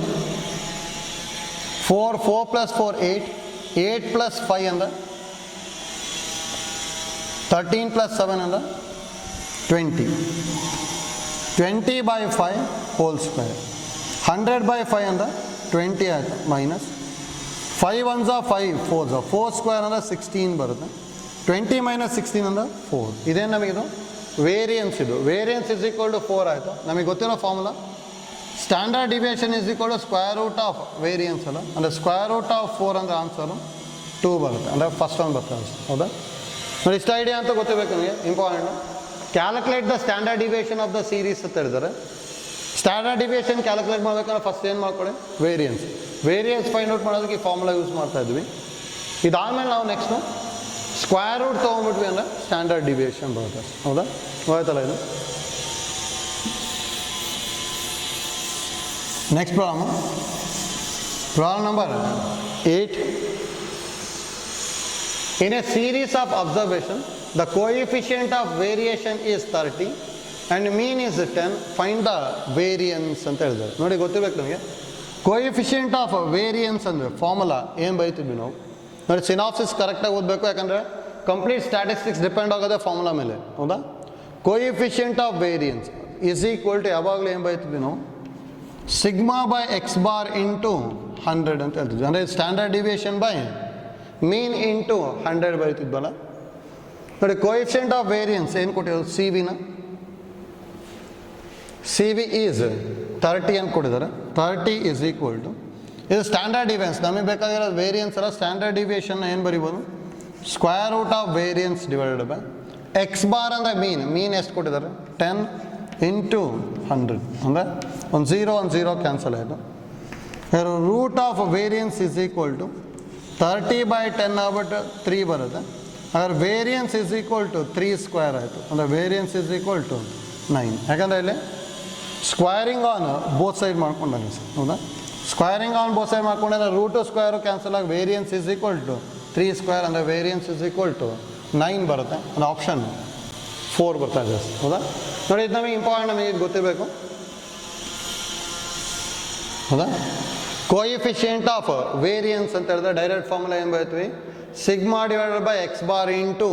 4 ಪ್ಲಸ್ 4 8 ಪ್ಲಸ್ 5 ಅಂದರೆ 13 ಪ್ಲಸ್ 7 ಅಂದರೆ 20 ಬೈ 5 ಹೋಲ್ ಸ್ಕ್ವೇರ್. 100 ಬೈ 5 ಅಂದರೆ 20 ಆಯಿತು ಮೈನಸ್ 5 1s 5 4s 4 ಸ್ಕ್ವೇರ್ ಅಂದರೆ 16 ಬರುತ್ತೆ. 20 ಮೈನಸ್ 16 ಅಂದರೆ 4. ಇದೇನು ನಮಗಿದು ವೇರಿಯನ್ಸ್. ಇದು ವೇರಿಯನ್ಸ್ ಇಸ್ ಈಕ್ವಲ್ ಟು 4 ಆಯಿತು. ನಮಗೆ ಗೊತ್ತಿರೋ formula standard deviation is equal to square root of variance ಅಲ್ಲ, ಅಂದರೆ ಸ್ಕ್ವೇರ್ ರೂಟ್ ಆಫ್ 4 ಅಂದರೆ ಆನ್ಸರು 2 ಬರುತ್ತೆ. ಅಂದರೆ ಫಸ್ಟ್ ಒಂದು ಬರ್ತದೆ ಅನ್ಸುತ್ತೆ. ಹೌದಾ? ನೋಡಿ ಇಷ್ಟ ಐಡಿಯಾ ಅಂತ ಗೊತ್ತಿರಬೇಕು ನಿಮಗೆ. Important calculate the standard deviation of the series ಅಂತ ಹೇಳಿದ್ದಾರೆ. ಸ್ಟ್ಯಾಂಡರ್ಡ್ ಡಿವಿಯೇಷನ್ ಕ್ಯಾಲ್ಕುಲೇಟ್ ಮಾಡಬೇಕಂದ್ರೆ ಫಸ್ಟ್ ಏನು ಮಾಡ್ಕೊಳ್ಳಿ? ವೇರಿಯನ್ಸ್ ಫೈಂಡ್ ಔಟ್ ಮಾಡೋದಕ್ಕೆ ಫಾರ್ಮುಲಾ ಯೂಸ್ ಮಾಡ್ತಾ ಇದ್ವಿ. ಇದಾದಮೇಲೆ ನಾವು ನೆಕ್ಸ್ಟು ಸ್ಕ್ವೇರ್ ರೂಟ್ ತೊಗೊಂಡ್ಬಿಟ್ವಿ ಅಂದರೆ ಸ್ಟ್ಯಾಂಡರ್ಡ್ ಡಿವಿಯೇಷನ್ ಬರುತ್ತೆ. ಹೌದಾ? ಹೋಯ್ತಲ್ಲ ಇದು. Next problem number 8. In a series of observation, the coefficient of variation is 30 and mean is 10. Find the variance ಅಂತ ಹೇಳಿದ್ದಾರೆ. ನೋಡಿ ಗೊತ್ತಿರಬೇಕು ನಮಗೆ ಕೋಎಫಿಷಿಯಂಟ್ ಆಫ್ ವೇರಿಯನ್ಸ್ ಅಂದರೆ ಫಾರ್ಮುಲಾ ಏನು ಬರೀತಿದ್ವಿ ನಾವು. ನೋಡಿ ಸಿನಾಪ್ಸಿಸ್ ಕರೆಕ್ಟಾಗಿ ಓದಬೇಕು, ಯಾಕಂದರೆ ಕಂಪ್ಲೀಟ್ ಸ್ಟ್ಯಾಟಿಸ್ಟಿಕ್ಸ್ ಡಿಪೆಂಡ್ ಆಗೋದೇ ಫಾರ್ಮುಲಾ ಮೇಲೆ. ಹೌದಾ? Coefficient of variance is equal to ಯಾವಾಗಲೂ ಏನು ಬರೀತಿದ್ವಿ ನಾವು? Sigma by X bar into 100 ಅಂತ ಹೇಳ್ತಿದ್ವಿ. ಅಂದರೆ standard deviation by mean into 100 ಬರೀತಿದ್ವಲ್ಲ. ನೋಡಿ ಕೋಎಫಿಷಿಯಂಟ್ ಆಫ್ ವೇರಿಯನ್ಸ್ ಏನು ಕೊಟ್ಟಿರೋದು? ಸಿ ವಿ ಈಸ್ 30 ಅಂತ ಕೊಟ್ಟಿದ್ದಾರೆ. 30 ಈಸ್ ಈಕ್ವಲ್ ಟು ಇದು ಸ್ಟ್ಯಾಂಡರ್ಡ್ ಡಿವಿಯನ್ಸ್. ನಮಗೆ ಬೇಕಾಗಿರೋದು ವೇರಿಯನ್ಸ್ ಅಲ್ಲ, ಸ್ಟ್ಯಾಂಡರ್ಡ್ ಡಿವಿಯೇಷನ್ನ ಏನು ಬರಿಬೋದು? Square root of variance divided by X bar ಅಂದರೆ ಮೀನ್ ಎಷ್ಟು ಕೊಟ್ಟಿದ್ದಾರೆ? 10 ಇಂಟು 100 ಅಂದರೆ ಒಂದು 0 ಕ್ಯಾನ್ಸಲ್ ಆಯಿತು. Root of variance is equal to 30 by 10 ಆಗ್ಬಿಟ್ಟು 3 ಬರುತ್ತೆ. ಹಾಗಾದ್ರೆ variance is equal to 3 square ಆಯಿತು. ಅಂದರೆ ವೇರಿಯನ್ಸ್ ಇಸ್ ಈಕ್ವಲ್ ಟು 9. ಯಾಕಂದರೆ ಇಲ್ಲಿ ಸ್ಕ್ವೇರಿಂಗ್ ಆನ್ ಬೋತ್ ಸೈಡ್ ಮಾಡ್ಕೊಂಡಾಗ ಸರ್. ಹೌದಾ? ಸ್ಕ್ವೇರಿಂಗ್ ಆನ್ ಬೋತ್ ಸೈಡ್ ಮಾಡ್ಕೊಂಡ್ರೆ ರೂಟು ಸ್ಕ್ವೇರು ಕ್ಯಾನ್ಸಲ್ ಆಗಿ variance is equal to 3 square ಅಂದರೆ ವೇರಿಯನ್ಸ್ ಇಸ್ ಈಕ್ವಲ್ ಟು 9 ಬರುತ್ತೆ. ಅದು ಆಪ್ಷನ್ 4 ಬರ್ತಾ ಇದೆ. ಹೌದಾ? ನೋಡಿ ಇದು ನಮಗೆ ಇಂಪಾರ್ಟೆಂಟ್, ನಮಗೆ ಇದು ಗೊತ್ತಿರಬೇಕು. ಹೌದಾ? ಕೋಎಫಿಷಿಯಂಟ್ ಆಫ್ ವೇರಿಯನ್ಸ್ ಅಂತ ಹೇಳಿದ್ರೆ ಡೈರೆಕ್ಟ್ ಫಾರ್ಮುಲಾ ಏನು ಬರೀತೀವಿ? Sigma divided by X bar into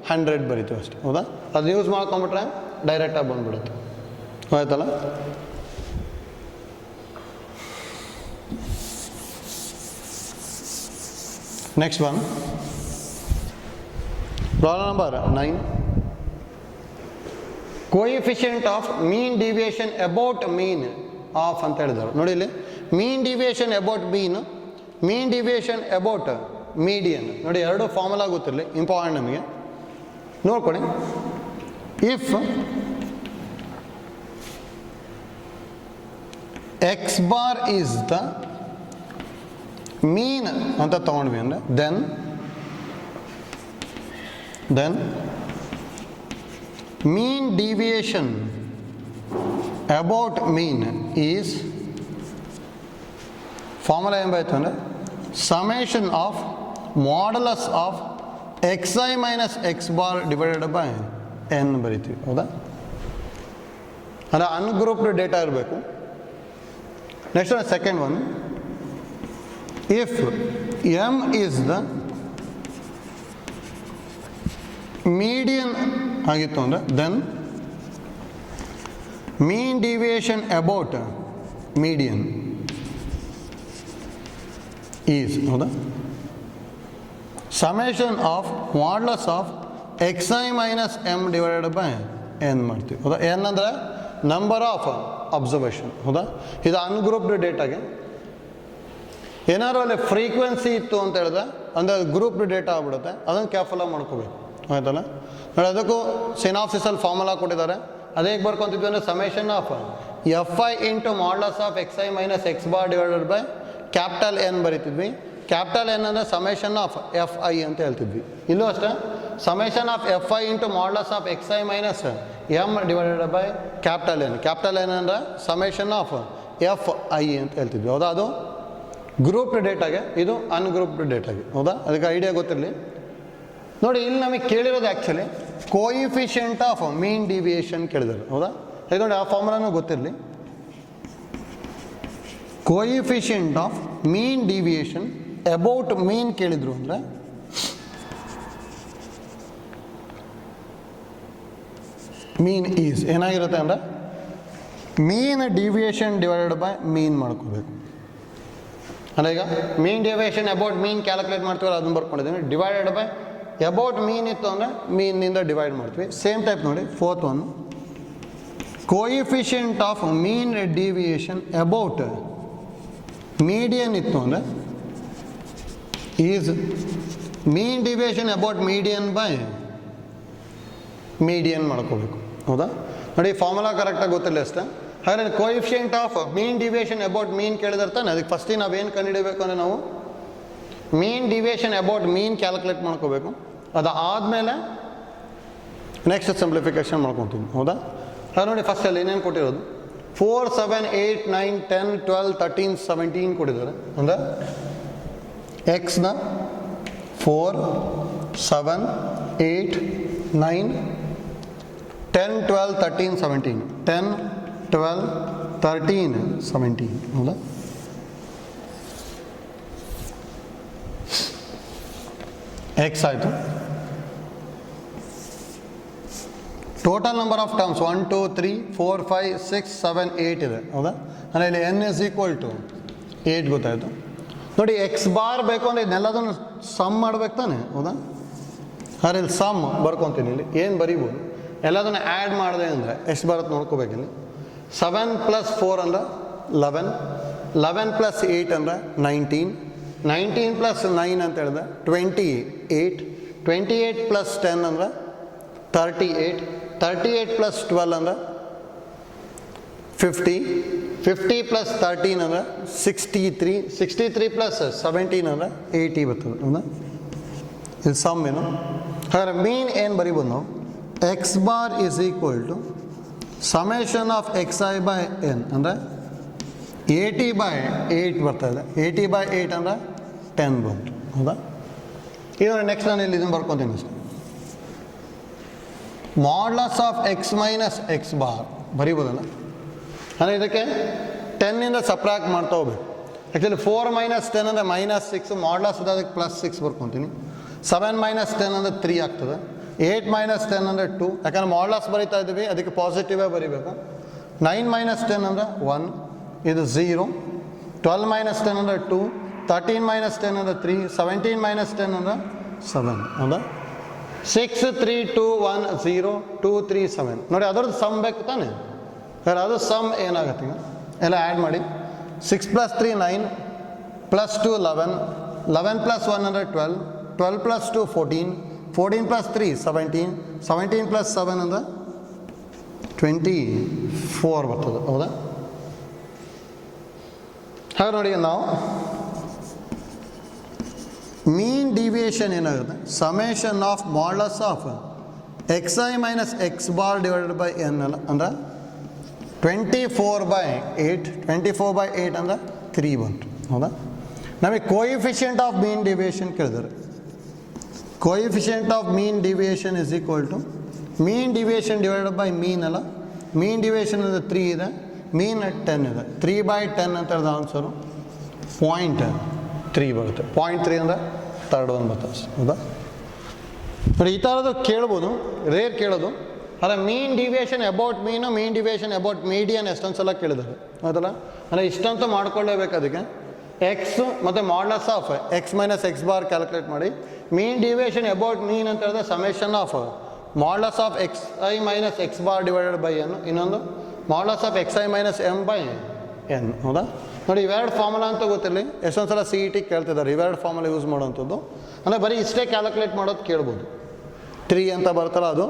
100 ಬರೀತೀವಿ ಅಷ್ಟೇ. ಹೌದಾ? ಅದು ಯೂಸ್ ಮಾಡ್ಕೊಂಬಿಟ್ರೆ ಡೈರೆಕ್ಟಾಗಿ ಬಂದ್ಬಿಡುತ್ತೆ. ಆಯ್ತಲ್ಲ? Next one problem number 9. Coefficient of mean deviation about mean of ಅಂತ ಹೇಳಿದ್ರು. ನೋಡಿ ಇಲ್ಲಿ mean deviation about mean deviation about median. ನೋಡಿ ಎರಡು ಫಾರ್ಮುಲಾ ಗೊತ್ತಿರಲಿ, ಇಂಪಾರ್ಟೆಂಟ್ ನಮಗೆ. ನೋಡ್ಕೊಳ್ಳಿ. If X bar is the mean ಅಂತ ತೊಗೊಂಡ್ವಿ ಅಂದರೆ then mean deviation about mean is formula ಏನು ಬರುತ್ತೆ ಅಂದರೆ summation of modulus of X I minus X bar divided by N ಬರಿತೀವಿ. ಹೌದಾ? ಅಂದರೆ ಅನ್ಗ್ರೂಪ್ಡ್ ಡೇಟಾ ಇರಬೇಕು. Next second one, if M is the median ಆಗಿತ್ತು ಅಂದರೆ then mean deviation about median is, ಹೌದಾ, summation of modulus of X I minus M divided by N ಮಾಡ್ತೀವಿ. ಹೌದಾ? N ಅಂದರೆ ನಂಬರ್ ಆಫ್ ಅಬ್ಸರ್ವೇಷನ್. ಹೌದಾ? ಇದು ungrouped ಡೇಟಾಗೆ ಏನಾದ್ರು ಅಲ್ಲಿ ಫ್ರೀಕ್ವೆನ್ಸಿ ಇತ್ತು ಅಂತ ಹೇಳಿದ್ರೆ ಅಂದರೆ ಗ್ರೂಪ್ಡ್ ಡೇಟಾ ಆಗ್ಬಿಡುತ್ತೆ. ಅದನ್ನು ಕೇರ್ಫುಲ್ಲಾಗಿ ಮಾಡ್ಕೋಬೇಕು. ಆಯ್ತಲ್ಲ ನೋಡಿ, ಅದಕ್ಕೂ ಸಿನಾಪ್ಸಿಸಲ್ಲಿ ಫಾರ್ಮುಲಾ ಕೊಟ್ಟಿದ್ದಾರೆ. ಅದೇ ಹೇಗೆ ಬರ್ಕೊತಿದ್ವಿ ಅಂದರೆ summation of F I into modulus of X I minus X bar divided by capital N ಬರಿತಿದ್ವಿ. ಕ್ಯಾಪಿಟಲ್ ಎನ್ ಅಂದರೆ ಸಮೇಷನ್ ಆಫ್ ಎಫ್ ಐ ಅಂತ ಹೇಳ್ತಿದ್ವಿ. ಇಲ್ಲೂ ಅಷ್ಟೇ summation of F I into modulus of X I minus M divided by capital N. Capital N ಅಂದರೆ summation of F I ಅಂತ ಹೇಳ್ತಿದ್ವಿ. ಹೌದಾ? ಅದು ಗ್ರೂಪ್ಡ್ ಡೇಟಾಗೆ, ಇದು ಅನ್ಗ್ರೂಪ್ಡ್ ಡೇಟಾಗೆ. ಹೌದಾ? ಅದಕ್ಕೆ ಐಡಿಯಾ ಗೊತ್ತಿರಲಿ. ನೋಡಿ, ಇಲ್ಲಿ ನಮಗೆ ಕೇಳಿರೋದು actually coefficient of mean deviation ಕೇಳಿದ್ದಾರೆ. ಹೌದಾ? ಈಗ ನೋಡಿ, ಆ ಫಾರ್ಮುಲಾನು ಗೊತ್ತಿರಲಿ. Coefficient of mean deviation about mean ಕೇಳಿದ್ರು ಅಂದರೆ ಮೀನ್ ಈಸ್ ಏನಾಗಿರುತ್ತೆ ಅಂದರೆ mean deviation divided by mean ಮಾಡ್ಕೋಬೇಕು. ಅಂದರೆ ಈಗ mean deviation about mean calculate ಮಾಡ್ತೀವಲ್ಲ, ಅದನ್ನು ಬರ್ಕೊಂಡಿದ್ದೀವಿ. ಡಿವೈಡೆಡ್ ಬೈ ಅಬೌಟ್ ಮೀನ್ ಇತ್ತು ಅಂದರೆ ಮೀನಿಂದ ಡಿವೈಡ್ ಮಾಡ್ತೀವಿ. ಸೇಮ್ ಟೈಪ್ ನೋಡಿ, fourth one, coefficient of mean deviation about median ಇತ್ತು ಅಂದರೆ is mean deviation about median by median ಮಾಡ್ಕೋಬೇಕು. ಹೌದಾ? ನೋಡಿ, ಫಾರ್ಮುಲಾ ಕರೆಕ್ಟಾಗಿ ಗೊತ್ತಿಲ್ಲ ಅಷ್ಟೇ. ಹಾಗಾದರೆ coefficient of mean deviation about mean ಕೇಳಿದಿರ್ತಾನೆ. ಅದಕ್ಕೆ ಫಸ್ಟಿಗೆ ನಾವೇನು ಕಂಡುಹಿಡಬೇಕು ಅಂದರೆ ನಾವು mean deviation about mean calculate ಮಾಡ್ಕೋಬೇಕು. ಅದಾದಮೇಲೆ ನೆಕ್ಸ್ಟ್ ಸಿಂಪ್ಲಿಫಿಕೇಶನ್ ಮಾಡ್ಕೊತೀವಿ. ಹೌದಾ? ಹಾಗೆ ನೋಡಿ, ಫಸ್ಟಲ್ಲಿ ಏನೇನು ಕೊಟ್ಟಿರೋದು 4, 7, 8, 9, 10, 12, 13, 17 ಕೊಟ್ಟಿದ್ದಾರೆ. ಅಂದರೆ ಎಕ್ಸ್ನ 4, 7, 8, 9, 10, 12, 13, 17. 10, 12, 13, 17. ಹೌದಾ? ಎಕ್ಸ್ ಆಯಿತು. ಟೋಟಲ್ ನಂಬರ್ ಆಫ್ ಟರ್ಮ್ಸ್ 1, 2, 3, 4, 5, 6, 7, 8 ಇದೆ. ಹೌದಾ? ಅಂದರೆ ಇಲ್ಲಿ ಎನ್ ಇಸ್ ಈಕ್ವಲ್ ಟು 8 ಗೊತ್ತಾಯಿತು. ನೋಡಿ, ಎಕ್ಸ್ ಬಾರ್ ಬೇಕು ಅಂದರೆ ಇದನ್ನೆಲ್ಲದನ್ನು ಸಮ್ ಮಾಡ್ಬೇಕು ತಾನೆ. ಹೌದಾ? ಆದರೆ ಇಲ್ಲಿ ಸಮ್ ಬರ್ಕೊತೀನಿ. ಇಲ್ಲಿ ಏನು ಬರೀಬೋದು, ಎಲ್ಲದನ್ನು ಆ್ಯಡ್ ಮಾಡಿದೆ ಅಂದರೆ ಎಷ್ಟು ಬರುತ್ತೆ ನೋಡ್ಕೋಬೇಕಿಲ್ಲಿ. 7 + 4 ಅಂದರೆ 11, 11 + 8 ಅಂದರೆ 19, 19 + 9 ಅಂತ ಹೇಳಿದ್ರೆ 28, 28 + 10 ಅಂದರೆ 38, 38 + 12 ಅಂದರೆ 50, 50 + 13 ಅಂದರೆ 63, 63 + 17 ಅಂದರೆ 80 ಬರ್ತದೆ. ಹೌದಾ? ಇದು ಸಮ್ ಏನು. ಹಾಗಾದ್ರೆ ಮೀನ್ ಏನು ಬರಿಬೋದು ನಾವು, x bar is equal to summation of X i by n ಅಂದರೆ 80/8 ಬರ್ತಾಯಿದೆ. 80/8 ಅಂದರೆ 10 ಬಂತು. ಹೌದಾ? ಈಗ ನೆಕ್ಸ್ಟ್ ನಾನು ಇಲ್ಲಿ ಇದನ್ನು ಬರ್ಕೊತೀನಿ ಅಷ್ಟೇ. Modulus of x minus X bar ಬರೀಬೋದಲ್ಲ. ಅಂದರೆ ಇದಕ್ಕೆ 10ಇಂದ ಸಪ್ರಾಕ್ಟ್ ಮಾಡ್ತಾ ಹೋಗ್ಬೇಕು. ಆ್ಯಕ್ಚುಲಿ 4 - 10 ಅಂದರೆ -6, ಮಾಡ್ಯುಲಸ್ ಅದಕ್ಕೆ +6 ಬರ್ಕೊತೀನಿ. 7 - 10 ಅಂದರೆ 3 ಆಗ್ತದೆ. 8 - 10 ಅಂದರೆ 2, ಯಾಕಂದರೆ ಮಾಡ್ಯುಲಸ್ ಬರೀತಾ ಇದ್ದೀವಿ, ಅದಕ್ಕೆ ಪಾಸಿಟಿವೇ ಬರೀಬೇಕು. 9 - 10 ಅಂದರೆ 1, ಇದು 0. 12 - 10 ಅಂದರೆ 2, 13 - 10 ಅಂದರೆ 3, 17 - 10 ಅಂದರೆ 7. ಹೌದಾ? 6, 3, 2, 1, 0, 2, 3, 7. ನೋಡಿ, ಅದರದ್ದು ಸಮ್ ಬೇಕು ತಾನೆ. ಅದು ಸಮ್ ಏನಾಗುತ್ತೆ ಈಗ ಎಲ್ಲ ಆ್ಯಡ್ ಮಾಡಿ. 6 + 3 9, + 2 11, 11 + 1 ಅಂದರೆ 12, 12 + 2 14, 14 + 3 17, 17 + 7 ಅಂದರೆ 24 ಬರ್ತದೆ. ಹೌದಾ? ಹಾಗೆ ನೋಡಿ ನಾವು ಮೀನ್ ಡಿವಿಯೇಷನ್ ಏನಾಗುತ್ತೆ, summation of modulus of X I minus X bar divided by n ಅಲ್ಲ, ಅಂದ್ರೆ 24/8. 24/8 ಅಂದ್ರೆ 3 ಬಂತು. ಹೌದಾ, ನಮಗೆ ಕೋಯಿಫಿಷಿಯಂಟ್ ಆಫ್ ಮೀನ್ ಡಿವಿಯೇಷನ್ ಕೇಳಿದ್ದಾರೆ. Coefficient of mean deviation is equal to mean deviation divided by mean ಅಲ್ಲ. ಮೀನ್ ಡಿವಿಯೇಷನ್ ಅಂದರೆ 3 ಇದೆ, ಮೀನ್ 10 ಇದೆ. 3/10 ಅಂತ ಹೇಳಿದ ಆನ್ಸರು 0.3 ಬರುತ್ತೆ. 0.3 ಅಂದರೆ 3rd one ಬರ್ತದೆ ಅಷ್ಟೇ. ಹೌದಾ, ನೋಡಿ ಈ ಥರದ್ದು ಕೇಳ್ಬೋದು, ರೇರ್ ಕೇಳೋದು. ಆದರೆ ಮೀನ್ ಡಿವಿಯೇಷನ್ ಅಬೌಟ್ ಮೀನು, ಮೀನ್ ಡಿವಿಯೇಷನ್ ಅಬೌಟ್ ಮೀಡಿಯನ್ ಎಷ್ಟೊಂದು ಸಲ ಕೇಳಿದ್ದಾರೆ. ಹೌದಲ್ಲ, ಅಂದರೆ ಇಷ್ಟಂತೂ ಮಾಡ್ಕೊಳ್ಳೇಬೇಕು. ಅದಕ್ಕೆ ಎಕ್ಸ್ ಮತ್ತು modulus of x minus X bar calculate ಮಾಡಿ. ಮೀನ್ ಡಿವಿಯೇಷನ್ ಅಬೌಟ್ ಮೀನ್ ಅಂತ ಹೇಳಿದ್ರೆ summation of modulus of X I minus X bar divided by n, ಇನ್ನೊಂದು modulus of X I minus m by n. ಹೌದಾ, ನೋಡಿ ಇವೆರಡು formula ಅಂತ ಗೊತ್ತಿರಲಿ. ಎಷ್ಟೊಂದು ಸಲ ಸಿ ಇ ಟಿ ಕೇಳ್ತಿದ್ದಾರೆ ಇವೆರಡು ಫಾರ್ಮುಲಾ ಯೂಸ್ ಮಾಡೋವಂಥದ್ದು. ಅಂದರೆ ಬರೀ ಇಷ್ಟೇ ಕ್ಯಾಲ್ಕುಲೇಟ್ ಮಾಡೋದು ಕೇಳ್ಬೋದು. 3 ಅಂತ ಬರ್ತಲ್ಲ ಅದು,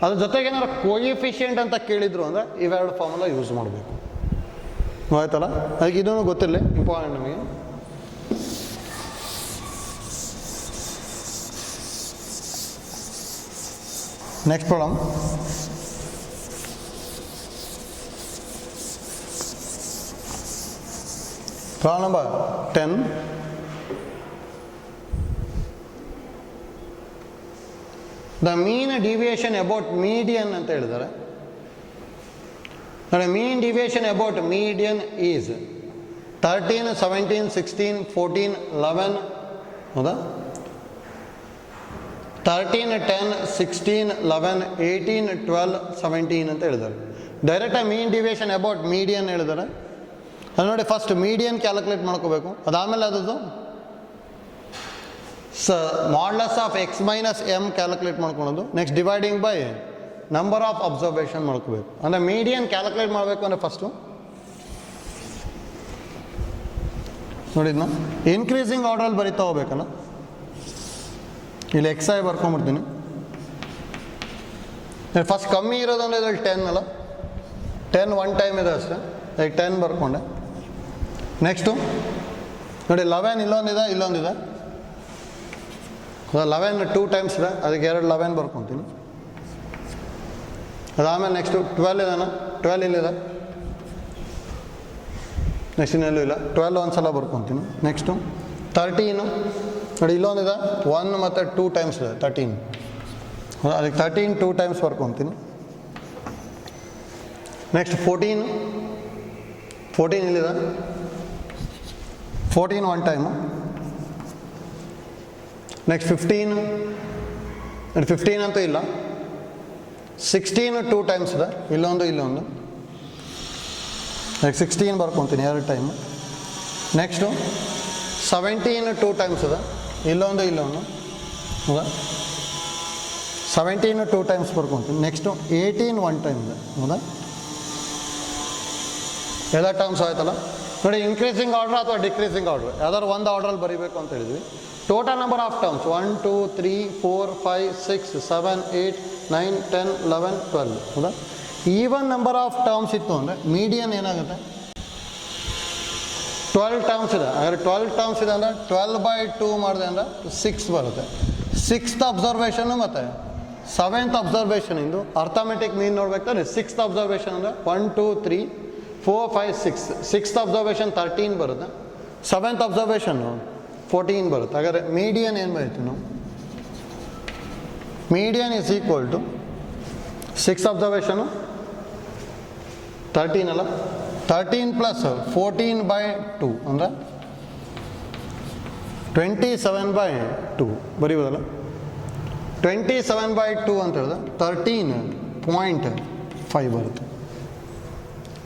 ಅದ್ರ ಜೊತೆಗೆ ಏನಾದ್ರು ಕೋಯಿಫಿಷಿಯಂಟ್ ಅಂತ ಕೇಳಿದ್ರು ಅಂದರೆ ಇವೆರಡು ಫಾರ್ಮುಲಾ ಯೂಸ್ ಮಾಡಬೇಕು. ಆಯ್ತಲ್ಲ, ಅದಕ್ಕೆ ಇದೂ ಗೊತ್ತಿರಲಿ, ಇಂಪಾರ್ಟೆಂಟ್ ನಮಗೆ. Next problem. Problem number 10. The mean deviation about median ಅಂತ ಹೇಳಿದ್ದಾರೆ. ನೋಡಿ, ಮೀನ್ ಡಿವಿಯೇಷನ್ ಅಬೌಟ್ ಮೀಡಿಯನ್ ಈಸ್ 13, 17, 16, 14, 11. ಹೌದಾ, 13, 10, 16, 11, 18, 12, 17 ಅಂತ ಹೇಳಿದ್ದಾರೆ. ಡೈರೆಕ್ಟಾಗಿ ಮೀನ್ ಡಿವಿಯೇಷನ್ ಅಬೌಟ್ ಮೀಡಿಯನ್ ಹೇಳಿದ್ದಾರೆ. ಅದು ನೋಡಿ, ಫಸ್ಟ್ ಮೀಡಿಯನ್ ಕ್ಯಾಲ್ಕುಲೇಟ್ ಮಾಡ್ಕೋಬೇಕು. ಅದಾದಮೇಲೆ ಅದದ್ದು modulus of x minus m calculate ಮಾಡ್ಕೊಳೋದು. Next dividing by number of observation ಮಾಡ್ಕೋಬೇಕು. ಅಂದರೆ ಮೀಡಿಯನ್ ಕ್ಯಾಲ್ಕುಲೇಟ್ ಮಾಡಬೇಕು ಅಂದರೆ ಫಸ್ಟು ನೋಡಿದ್ನ ಇನ್ಕ್ರೀಸಿಂಗ್ ಆರ್ಡ್ರಲ್ಲಿ ಬರೀತಾ ಹೋಗ್ಬೇಕಲ್ಲ. ಇಲ್ಲಿ ಎಕ್ಸ್ ಐ ಬರ್ಕೊಂಬಿಡ್ತೀನಿ. ಫಸ್ಟ್ ಕಮ್ಮಿ ಇರೋದಂದರೆ ಇದ್ರಲ್ಲಿ 10 ಅಲ್ಲ, 10 ಒನ್ ಟೈಮ್ ಇದೆ ಅಷ್ಟೇ. ಈಗ 10 ಬರ್ಕೊಂಡೆ. ನೆಕ್ಸ್ಟು ನೋಡಿ 11 ಇಲ್ಲೊಂದಿದೆ, ಇಲ್ಲೊಂದಿದೆ. 11 2 ಟೈಮ್ಸ್ ಇದೆ, ಅದಕ್ಕೆ 2 11 ಬರ್ಕೊತೀನಿ. ಅದಾದಮೇಲೆ ನೆಕ್ಸ್ಟು 12 ಇದೆನಾ, 12 ಇಲ್ಲಿದೆ. ನೆಕ್ಸ್ಟ್ ಇನ್ನೆಲ್ಲೂ ಇಲ್ಲ, 12 ಒಂದು ಸಲ ಬರ್ಕೊತೀನಿ. ನೆಕ್ಸ್ಟು 13 ನೋಡಿ, ಇಲ್ಲೊಂದಿದೆ 1 ಮತ್ತು 2 ಟೈಮ್ಸ್ ಇದೆ, 13. ಅದಕ್ಕೆ 13 2 ಟೈಮ್ಸ್ ಬರ್ಕೊತೀನಿ. ನೆಕ್ಸ್ಟ್ 14 ಇಲ್ಲಿದೆ, 14 ಒನ್ ಟೈಮು. ನೆಕ್ಸ್ಟ್ 15 ಅಂತೂ ಇಲ್ಲ. 16 2 ಟೈಮ್ಸ್ ಇದೆ, ಇಲ್ಲೊಂದು ಇಲ್ಲೊಂದು. Next 16 ಬರ್ಕೊತೀನಿ 2 time. ನೆಕ್ಸ್ಟು 17 2 ಟೈಮ್ಸ್ ಇದೆ, ಇಲ್ಲೊಂದು ಇಲ್ಲೊಂದು. ಹೌದಾ, 17 2 ಟೈಮ್ಸ್ ಬರ್ಕೊತೀನಿ. ನೆಕ್ಸ್ಟು 18 ಒನ್ ಟೈಮ್ ಇದೆ. ಹೌದಾ, ಎಲ್ಲ ಟರ್ಮ್ಸ್ ಆಯ್ತಲ್ಲ. ನೋಡಿ, ಇನ್ಕ್ರೀಸಿಂಗ್ ಆರ್ಡ್ರ್ ಅಥವಾ ಡಿಕ್ರೀಸಿಂಗ್ ಆರ್ಡ್ರ್ ಯಾವ್ದಾದ್ರು ಒಂದು ಆರ್ಡ್ರಲ್ಲಿ ಬರೀಬೇಕು ಅಂತ ಹೇಳಿದ್ವಿ. Total number of terms 1 2 3 4 5 6 7 8 9 10 11 12. ಹೌದಾ, ಈವನ್ ನಂಬರ್ ಆಫ್ ಟರ್ಮ್ಸ್ ಇತ್ತು ಅಂದರೆ ಮೀಡಿಯನ್ ಏನಾಗುತ್ತೆ, 12 ಟರ್ಮ್ಸ್ ಇದೆ. ಹಾಗಾದ್ರೆ 12 ಟರ್ಮ್ಸ್ ಇದೆ ಅಂದರೆ 12/2 ಮಾಡಿದೆ ಅಂದರೆ 6 ಬರುತ್ತೆ. 6th ಅಬ್ಸರ್ವೇಷನು ಮತ್ತು 7th ಅಬ್ಸರ್ವೇಷನಿಂದು ಅರ್ಥಮೆಟಿಕ್ ಮೀನ್ ನೋಡ್ಬೇಕಾದ್ರೆ 6th ಅಬ್ಸರ್ವೇಷನ್ ಅಂದರೆ 1 2 3 4 5 6. 6th ಅಬ್ಸರ್ವೇಷನ್ 13 ಬರುತ್ತೆ, 7th ಅಬ್ಸರ್ವೇಷನ್ನು 14 ಬರುತ್ತೆ. ಹಾಗಾದರೆ ಮೀಡಿಯನ್ ಏನು ಬರೀತೀವಿ ನಾವು? Median is equal to 6th observation 13 ಅಲ್ಲ, 13 + 14/2 ಅಂದರೆ 27/2 ಬರೀಬೋದಲ್ಲ. 27/2 ಅಂತ ಹೇಳಿದ್ರೆ 13.5 ಬರುತ್ತೆ.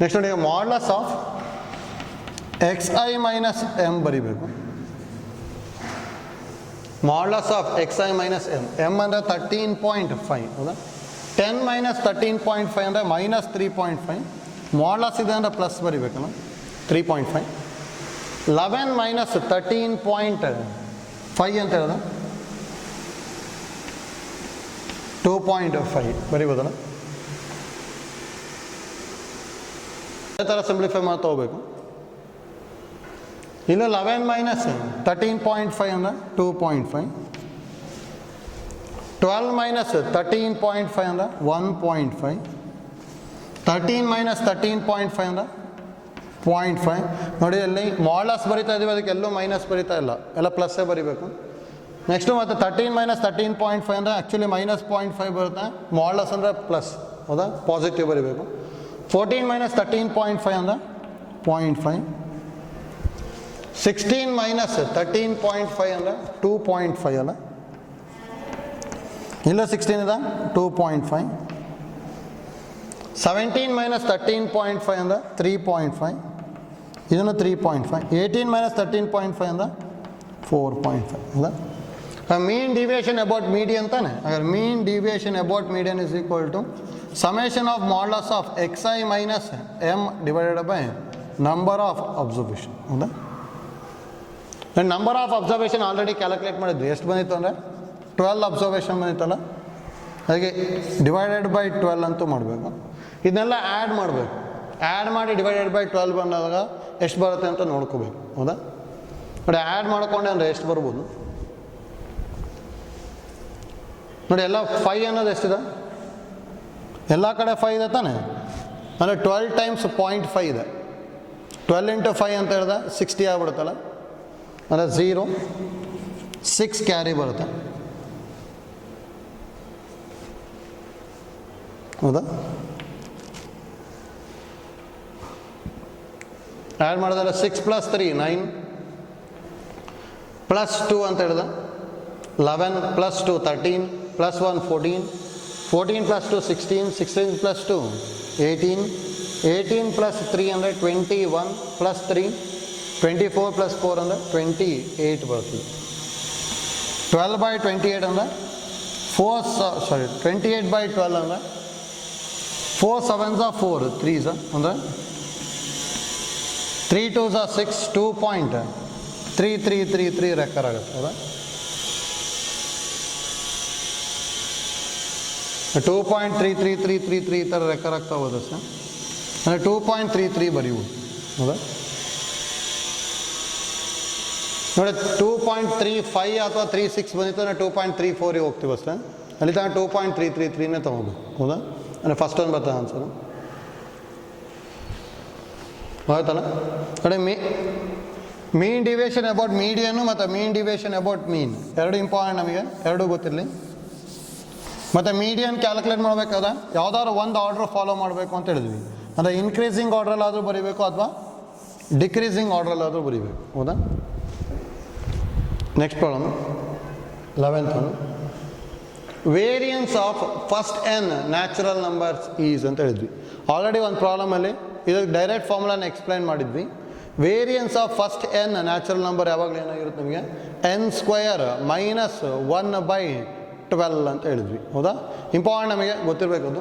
ನೆಕ್ಸ್ಟ್ ನೋಡಿ, modulus of X I minus m ಬರೀಬೇಕು. Modulus of X I minus m ಅಂದರೆ 13.5. ಹೌದಾ, 10 - 13.5 ಅಂದರೆ -3.5. ಮಾಡ್ಯುಲಸ್ ಇದೆ ಅಂದರೆ ಪ್ಲಸ್ ಬರೀಬೇಕಲ್ಲ, 3.5. 11 - 13.5 ಅಂತ ಹೇಳಿದ್ರೆ 2.5 ಬರೀಬೋದಲ್ಲ. ಅದೇ ಥರ ಸಿಂಪ್ಲಿಫೈ ಮಾಡ್ತಾ ಹೋಗ್ಬೇಕು. ಇಲ್ಲ 11 ಮೈನಸ್ 13.5 ಅಂದ್ರೆ 2.5. 12 ಮೈನಸ್ 13.5 ಅಂದ್ರೆ 1.5. 13 ಮೈನಸ್ 13.5 ಅಂದ್ರೆ 0.5. ನೋಡಿ ಅಲ್ಲಿ ಮಾಡ್ಲಸ್ ಬರಿತಾ ಇದೀವಿ, ಅದಕ್ಕೆ ಎಲ್ಲೂ ಮೈನಸ್ ಬರಿತಾ ಇಲ್ಲ, ಎಲ್ಲ ಪ್ಲಸ್ಸೇ ಬರಿಬೇಕು. ನೆಕ್ಸ್ಟು ಮತ್ತು 13 ಮೈನಸ್ 13.5 ಅಂದರೆ ಆ್ಯಕ್ಚುಲಿ ಮೈನಸ್ 0.5 ಬರುತ್ತೆ, ಮಾಡ್ಲಸ್ ಅಂದರೆ ಪ್ಲಸ್, ಹೌದಾ, ಪಾಸಿಟಿವ್ ಬರಿಬೇಕು. 14 ಮೈನಸ್ 13.5 ಅಂದರೆ 0.5. 16 ಮೈನಸ್ 13.5 ಅಂದರೆ 2.5 ಅಲ್ಲ, ಇಲ್ಲ 16 ಇದೆ 2.5. 17 ಮೈನಸ್ 13.5 ಅಂದರೆ 3.5, ಇದನ್ನು 3.5. 18 ಮೈನಸ್ 13.5 ಅಂದರೆ 4.5, ಹೌದಾ. ಮೀನ್ ಡಿವಿಯೇಷನ್ ಅಬೌಟ್ ಮೀಡಿಯನ್ ತಾನೆ, ಅगर mean deviation about median is equal to summation of modulus of xi minus m divided by number of observation, ಹೌದಾ. Number of observation already calculate ಮಾಡಿದ್ವಿ, ಎಷ್ಟು ಬಂದಿತ್ತು ಅಂದರೆ 12 ಅಬ್ಸರ್ವೇಷನ್ ಬಂದಿತ್ತಲ್ಲ, ಹಾಗೆ ಡಿವೈಡೆಡ್ ಬೈ 12 ಅಂತೂ ಮಾಡಬೇಕು. ಇದನ್ನೆಲ್ಲ ಆ್ಯಡ್ ಮಾಡಬೇಕು, ಆ್ಯಡ್ ಮಾಡಿ ಡಿವೈಡೆಡ್ ಬೈ 12 ಬಂದಾಗ ಎಷ್ಟು ಬರುತ್ತೆ ಅಂತ ನೋಡ್ಕೋಬೇಕು, ಹೌದಾ. ನೋಡಿ ಆ್ಯಡ್ ಮಾಡ್ಕೊಂಡೆ ಅಂದರೆ ಎಷ್ಟು ಬರ್ಬೋದು ನೋಡಿ. ಎಲ್ಲ 5 ಅನ್ನೋದು ಎಷ್ಟಿದೆ, ಎಲ್ಲ ಕಡೆ 5 ಇದೆ ತಾನೆ, ಅಂದರೆ 12 ಟೈಮ್ಸ್ 0.5 ಇದೆ. 12 ಇಂಟು 5 ಅಂತ ಹೇಳಿದ್ರೆ 60 ಆಗ್ಬಿಡುತ್ತಲ್ಲ, ಅಂದರೆ 0 6 ಕ್ಯಾರಿ ಬರುತ್ತೆ, ಹೌದಾ. ಆ್ಯಡ್ ಮಾಡಿದ್ರೆ 6 ಪ್ಲಸ್ 3 9 ಪ್ಲಸ್ 2 ಅಂತ ಹೇಳಿದೆ 11 plus 2 13 plus 1 14 14 plus 2 16 16 plus 2 18 18 plus 3 ಅಂದರೆ 21 ಪ್ಲಸ್ 3 24 ಪ್ಲಸ್ 4 ಅಂದರೆ 28 ಬರ್ತದೆ. 12 ಬೈ 28 ಅಂದರೆ 28 ಬೈ 12 ಅಂದರೆ 4 7s are 4 3s ಅಂದರೆ 3 2s are 6 2.3333 ರೆಕ್ಕರ್ ಆಗುತ್ತೆ, ಹೌದಾ. 2.33333 ಈ ಥರ ರೆಕ್ಕರ್ ಆಗ್ತಾ ಹೋದ ಸರ್, ಅಂದರೆ 2.33 ಬರೀಬೋದು, ಹೌದಾ. ನೋಡಿ 2.35 ಅಥವಾ 36 ಬಂದಿತ್ತು ಅಂದರೆ 2.34 ಹೋಗ್ತೀವಿ ಅಷ್ಟೇ, ಅಲ್ಲಿ ತನಕ 2.333ನೇ ತೊಗೋಬೇಕು, ಹೌದಾ. ಅಂದರೆ ಫಸ್ಟ್ ಒಂದು ಬರ್ತದೆ ಆನ್ಸರು, ಆಯ್ತಲ್ಲ. ಕಡೆ ಮೀನ್ ಡಿವಿಯೇಷನ್ ಅಬೌಟ್ ಮೀಡಿಯನ್ನು ಮತ್ತು ಮೀನ್ ಡಿವಿಯೇಷನ್ ಅಬೌಟ್ ಮೀನ್ ಎರಡು ಇಂಪಾರ್ಟೆಂಟ್, ನಮಗೆ ಎರಡೂ ಗೊತ್ತಿರಲಿ. ಮತ್ತು ಮೀಡಿಯನ್ ಕ್ಯಾಲ್ಕುಲೇಟ್ ಮಾಡಬೇಕಾದ್ರೆ ಯಾವುದಾದ್ರು ಒಂದು ಆರ್ಡ್ರ್ ಫಾಲೋ ಮಾಡಬೇಕು ಅಂತ ಹೇಳಿದ್ವಿ, ಅಂದರೆ ಇನ್ಕ್ರೀಸಿಂಗ್ ಆರ್ಡ್ರಲ್ಲಾದರೂ ಬರೀಬೇಕು ಅಥವಾ ಡಿಕ್ರೀಸಿಂಗ್ ಆರ್ಡ್ರಲ್ಲಾದರೂ ಬರೀಬೇಕು, ಹೌದಾ. Next problem 11th one. Variance of first N natural numbers is ಅಂತ ಹೇಳಿದ್ವಿ. ಆಲ್ರೆಡಿ ಒಂದು ಪ್ರಾಬ್ಲಮಲ್ಲಿ ಇದಕ್ಕೆ ಡೈರೆಕ್ಟ್ ಫಾರ್ಮುಲಾನ ಎಕ್ಸ್ಪ್ಲೈನ್ ಮಾಡಿದ್ವಿ. Variance of first N natural number ಯಾವಾಗಲೂ ಏನಾಗಿರುತ್ತೆ ನಮಗೆ n² ಮೈನಸ್ 1/12 ಅಂತ ಹೇಳಿದ್ವಿ, ಹೌದಾ. ಇಂಪಾರ್ಟೆಂಟ್ ನಮಗೆ ಗೊತ್ತಿರಬೇಕದು,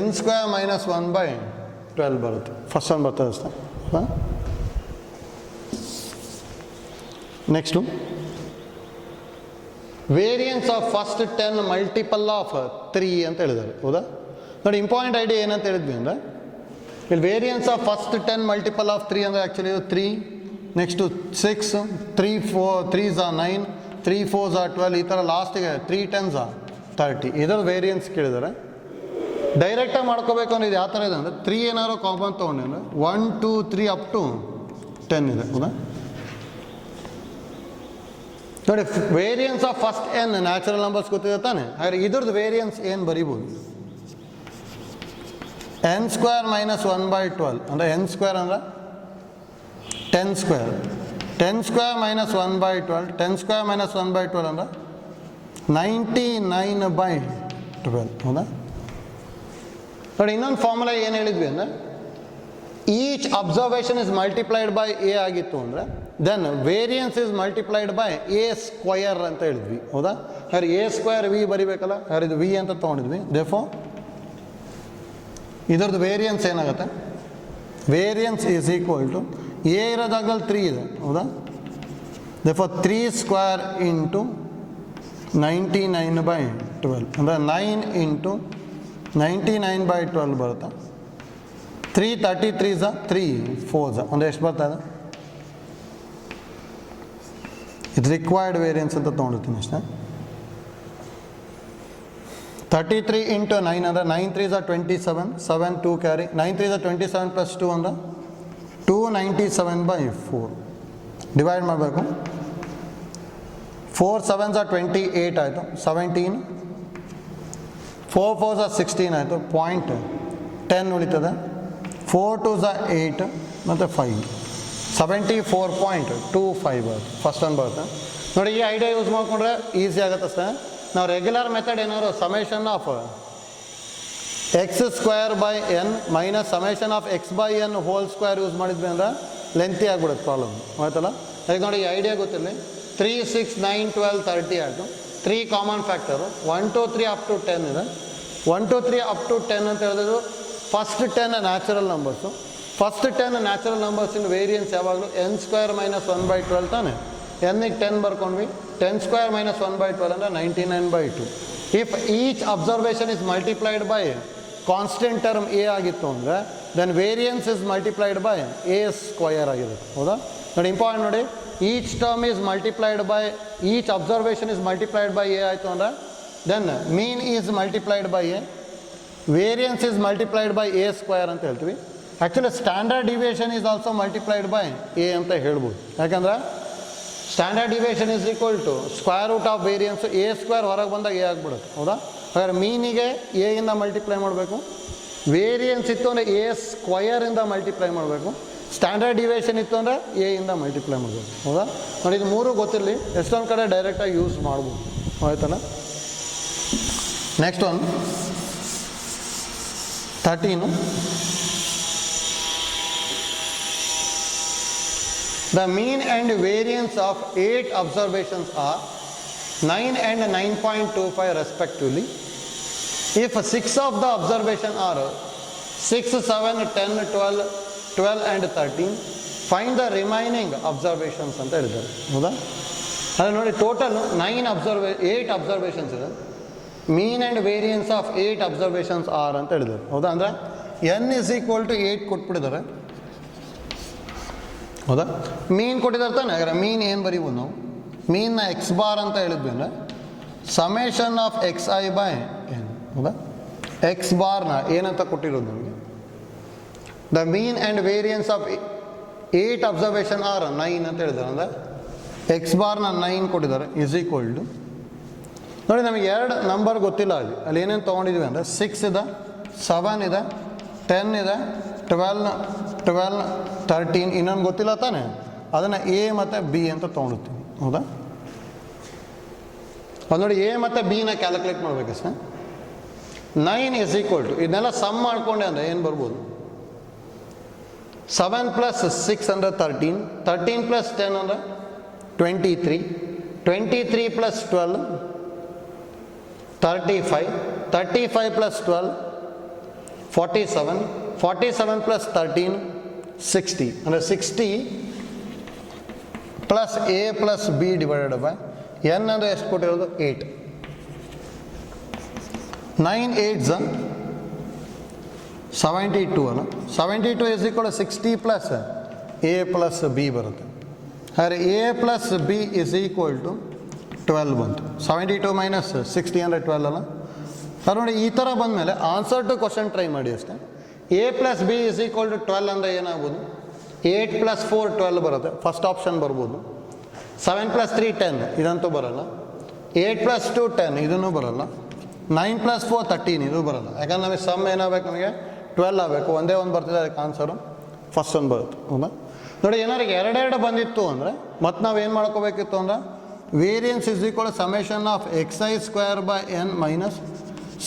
n² ಮೈನಸ್ 1/12 ಬರುತ್ತೆ, ಫಸ್ಟ್ ಒಂದು ಬರ್ತದೆ ಅಷ್ಟೇ, ಹಾಂ. Next variance of first 10 multiple of 3 ಅಂತ ಹೇಳಿದ್ದಾರೆ, ಹೌದಾ. ನೋಡಿ ಇಂಪಾರ್ಟೆಂಟ್ ಐಡಿಯಾ ಏನಂತ ಹೇಳಿದ್ವಿ ಅಂದರೆ, ಇಲ್ಲಿ variance of first 10 multiple of 3 ಅಂದರೆ ಆ್ಯಕ್ಚುಲಿ ಇದು 3, next 6, 3 3s are 9, 3 4s are 12, ಈ ಥರ ಲಾಸ್ಟಿಗೆ 3 10s are 30, ಇದರ ವೇರಿಯನ್ಸ್ ಕೇಳಿದ್ದಾರೆ. ಡೈರೆಕ್ಟಾಗಿ ಮಾಡ್ಕೋಬೇಕು ಅಂದ್ರೆ ಇದು ಯಾವ ಥರ ಇದೆ ಅಂದರೆ 3 ಏನಾದ್ರು ಕಾಮನ್ ತೊಗೊಂಡೆ ಅಂದರೆ 1 2 3 ಅಪ್ ಟು 10 ಇದೆ, ಹೌದಾ. ನೋಡಿ variance of first N natural numbers ಗೊತ್ತಿದೆ ತಾನೆ, ಹಾಗೆ ಇದ್ರದ್ದು ವೇರಿಯನ್ಸ್ ಏನು ಬರೀಬೋದು, n² ಮೈನಸ್ 1/12 ಅಂದರೆ n² ಅಂದರೆ 10², 10² ಮೈನಸ್ 1/12, 10² ಮೈನಸ್ 1/12 ಅಂದರೆ 99/12, ಹೌದಾ. ನೋಡಿ ಇನ್ನೊಂದು ಫಾರ್ಮುಲಾ ಏನು ಹೇಳಿದ್ವಿ ಅಂದರೆ, each observation is multiplied by a ಆಗಿತ್ತು ಅಂದರೆ then variance is multiplied by a² ಅಂತ ಹೇಳಿದ್ವಿ, ಹೌದಾ. ಹಾಗೆ a² v ಬರಿಬೇಕಲ್ಲ, ಹಾಗೆ ಇದು v ಅಂತ ತೊಗೊಂಡಿದ್ವಿ. ದೇರ್ಫೋರ್ ಇದರದ್ದು ವೇರಿಯನ್ಸ್ ಏನಾಗುತ್ತೆ, variance is equal to a ಇರೋ ಜಾಗದಲ್ಲಿ 3 ಇದೆ, ಹೌದಾ. ದೇರ್ಫೋರ್ 3² ಇಂಟು 99/12 ಅಂದರೆ 9 ಇಂಟು 99/12 ಬರುತ್ತೆ. 3 33s 3 4s ಅಂದರೆ ಎಷ್ಟು ಬರ್ತಾ ಇದೆ ಇದು ರಿಕ್ವೈರ್ಡ್ ವೇರಿಯನ್ಸ್ ಅಂತ ತೊಗೊಂಡಿರ್ತೀನಿ ಅಷ್ಟೇ. 33 ಇಂಟು 9 ಅಂದರೆ 9 3 is 27, 7 2 ಕ್ಯಾರಿ, 9 3 is 27 ಪ್ಲಸ್ 2 ಅಂದರೆ 297/4 ಡಿವೈಡ್ ಮಾಡಬೇಕು. 4 7s are 28 ಆಯಿತು, 17, 4 4s are 16 ಆಯಿತು, 0.10 ಉಳಿತದೆ, 4 2s are 8 ಮತ್ತು 5, 74.25 ಆಯಿತು. ಫಸ್ಟ್ ಒನ್ ಬರುತ್ತೆ ನೋಡಿ. ಈ ಐಡಿಯಾ ಯೂಸ್ ಮಾಡಿಕೊಂಡ್ರೆ ಈಸಿ ಆಗುತ್ತೆ ಅಷ್ಟೇ. ನಾವು ರೆಗ್ಯುಲರ್ ಮೆಥಡ್ ಏನಾದ್ರು summation of X square by N minus summation of X by N whole square use ಮಾಡಿದ್ವಿ ಅಂದ್ರೆ ಲೆಂತಿ ಆಗ್ಬಿಡುತ್ತೆ ಪ್ರಾಬ್ಲಮ್, ಆಯ್ತಲ್ಲ. ಈಗ ನೋಡಿ ಈ ಐಡಿಯಾ ಗೊತ್ತಿರಲಿ. 3 6 9 12 30 ಆಯಿತು. 3 ಕಾಮನ್ ಫ್ಯಾಕ್ಟರು, 1 2 3 ಅಪ್ ಟು 10 ಇದೆ. 1 2 3 ಅಪ್ ಟು 10 ಅಂತ ಹೇಳಿದ್ರು first 10 natural numbers. First 10 natural ನಂಬರ್ಸಿನ ವೇರಿಯನ್ಸ್ ಯಾವಾಗಲೂ n ಸ್ಕ್ವೇರ್ ಮೈನಸ್ 1/12 ತಾನೆ. ಎನ್ನಿಗೆ 10 ಬರ್ಕೊಂಡ್ವಿ, 10 ಸ್ಕ್ವೇರ್ ಮೈನಸ್ 1/12 ಅಂದರೆ 99/2. If each observation is multiplied by constant term a ಆಗಿತ್ತು ಅಂದರೆ then variance is multiplied by a square ಆಗಿರುತ್ತೆ, ಹೌದಾ. ನೋಡಿ ಇಂಪಾರ್ಟೆಂಟ್ ನೋಡಿ, each term is multiplied by, each observation is multiplied by a ಆಯಿತು ಅಂದರೆ then mean is multiplied by a, variance is multiplied by a square ಅಂತ ಹೇಳ್ತೀವಿ. Actually standard deviation is also multiplied by a ಅಂತ ಹೇಳ್ಬೋದು. ಯಾಕಂದರೆ standard deviation is equal to square root of variance, a square ಹೊರಗೆ ಬಂದಾಗ A ಆಗಿಬಿಡುತ್ತೆ, ಹೌದಾ. ಹಾಗಾದ್ರೆ ಮೀನಿಗೆ ಎ ಇಂದ ಮಲ್ಟಿಪ್ಲೈ ಮಾಡಬೇಕು, ವೇರಿಯನ್ಸ್ ಇತ್ತು ಅಂದರೆ ಎ ಸ್ಕ್ವಯರಿಂದ ಮಲ್ಟಿಪ್ಲೈ ಮಾಡಬೇಕು, ಸ್ಟ್ಯಾಂಡರ್ಡ್ ಡಿವಿಯೇಷನ್ ಇತ್ತು ಅಂದರೆ ಎ ಇಂದ ಮಲ್ಟಿಪ್ಲೈ ಮಾಡಬೇಕು, ಹೌದಾ. ನೋಡಿ ಇದು ಮೂರು ಗೊತ್ತಿರಲಿ, ಎಷ್ಟೊಂದು ಕಡೆ ಡೈರೆಕ್ಟಾಗಿ ಯೂಸ್ ಮಾಡ್ಬೋದು, ಆಯ್ತಲ್ಲ. Next one 13. The mean and variance of 8 observations are 9 and 9.25 respectively. If 6 of the observations are 6, 7, 10, 12 and 13, find the remaining observations ಅಂತ ಹೇಳಿದ್ದಾರೆ, ಹೌದಾ. ಅದೇ ನೋಡಿ ಟೋಟಲ್ 8 ಅಬ್ಸರ್ವೇಷನ್ಸ್ ಇದೆ. Mean and variance of 8 observations are ಅಂತ ಹೇಳಿದ್ದಾರೆ, ಹೌದಾ. ಅಂದರೆ n is equal to 8 ಕೊಟ್ಬಿಟ್ಟಿದ್ದಾರೆ, ಹೌದಾ. ಮೀನ್ ಕೊಟ್ಟಿದ್ದಾರೆ ತಾನೆ. ಹಾಗಾದ್ರೆ ಮೀನ್ ಏನು ಬರೀಬೋದು ನಾವು, ಮೀನ್ನ ಎಕ್ಸ್ ಬಾರ್ ಅಂತ ಹೇಳಿದ್ವಿ ಅಂದರೆ summation of X i by n, ಹೌದಾ. ಎಕ್ಸ್ ಬಾರ್ನ ಏನಂತ ಕೊಟ್ಟಿರೋದು ನಮಗೆ, the mean and variance of 8 observation are 9 ಅಂತ ಹೇಳಿದ್ದಾರೆ. ಅಂದರೆ ಎಕ್ಸ್ ಬಾರ್ನ 9 ಕೊಟ್ಟಿದ್ದಾರೆ ಇಸ್ ಈಕ್ವಲ್ ಟು, ನೋಡಿ ನಮಗೆ 2 ನಂಬರ್ ಗೊತ್ತಿಲ್ಲ ಅಲ್ಲಿ ಏನೇನು ತೊಗೊಂಡಿದ್ವಿ ಅಂದರೆ 6 ಇದೆ, 7 ಇದೆ, 10 ಇದೆ, 12 13, ಇನ್ನೊಂದು ಗೊತ್ತಿಲ್ಲ ತಾನೆ. ಅದನ್ನು ಎ ಮತ್ತು ಬಿ ಅಂತ ತೊಗೊಂಡಿರ್ತೀವಿ, ಹೌದಾ. ಅದು ನೋಡಿ ಎ ಮತ್ತು ಬಿನ ಕ್ಯಾಲ್ಕುಲೇಟ್ ಮಾಡಬೇಕಷ್ಟೆ. 9 is equal to, ಇದನ್ನೆಲ್ಲ ಸಮ್ ಮಾಡಿಕೊಂಡೆ ಅಂದರೆ ಏನು ಬರ್ಬೋದು, 7 + 6 ಅಂದರೆ 13, 13 + 10 ಅಂದರೆ 23, 23 + 12 35, 35 + 12 47, 47 + 13 60, ಅಂದರೆ 60 plus a plus B divided by n ಅಂದರೆ ಎಷ್ಟು ಕೊಟ್ಟಿರೋದು 8. 9 8s 72 ಅಲ್ಲ. 72 is equal to 60 plus a plus b ಬರುತ್ತೆ. ಹಾಗಾದರೆ a plus b is equal to 12 ಬಂತು. 72 ಮೈನಸ್ 60 ಅಂದರೆ 12 ಅಲ್ಲ. ಅದು ನೋಡಿ ಈ ಥರ ಬಂದಮೇಲೆ ಆನ್ಸರ್ ಟು ಕ್ವಶನ್ ಟ್ರೈ ಮಾಡಿ ಅಷ್ಟೇ. A plus b is equal to 12 ಅಂದರೆ ಏನಾಗ್ಬೋದು, 8 + 4 12 ಬರುತ್ತೆ, ಫಸ್ಟ್ ಆಪ್ಷನ್ ಬರ್ಬೋದು. 7 + 3 10 ಇದಂತೂ ಬರಲ್ಲ. 8 + 2 10 ಇದೂ ಬರಲ್ಲ. 9 + 4 13 ಇದು ಬರಲ್ಲ. ಯಾಕಂದ್ರೆ ನಮಗೆ ಸಮ್ ಏನಾಗಬೇಕು, ನಮಗೆ 12 ಆಗಬೇಕು. ಒಂದೇ ಒಂದು ಬರ್ತಿದೆ, ಅದಕ್ಕೆ ಆನ್ಸರು ಫಸ್ಟ್ ಒಂದು ಬರುತ್ತೆ, ಹೌದಾ. ನೋಡಿ ಏನಾರು 2 ಬಂದಿತ್ತು ಅಂದರೆ ಮತ್ತು ನಾವು ಏನು ಮಾಡ್ಕೋಬೇಕಿತ್ತು ಅಂದರೆ variance is equal summation of X I square by N minus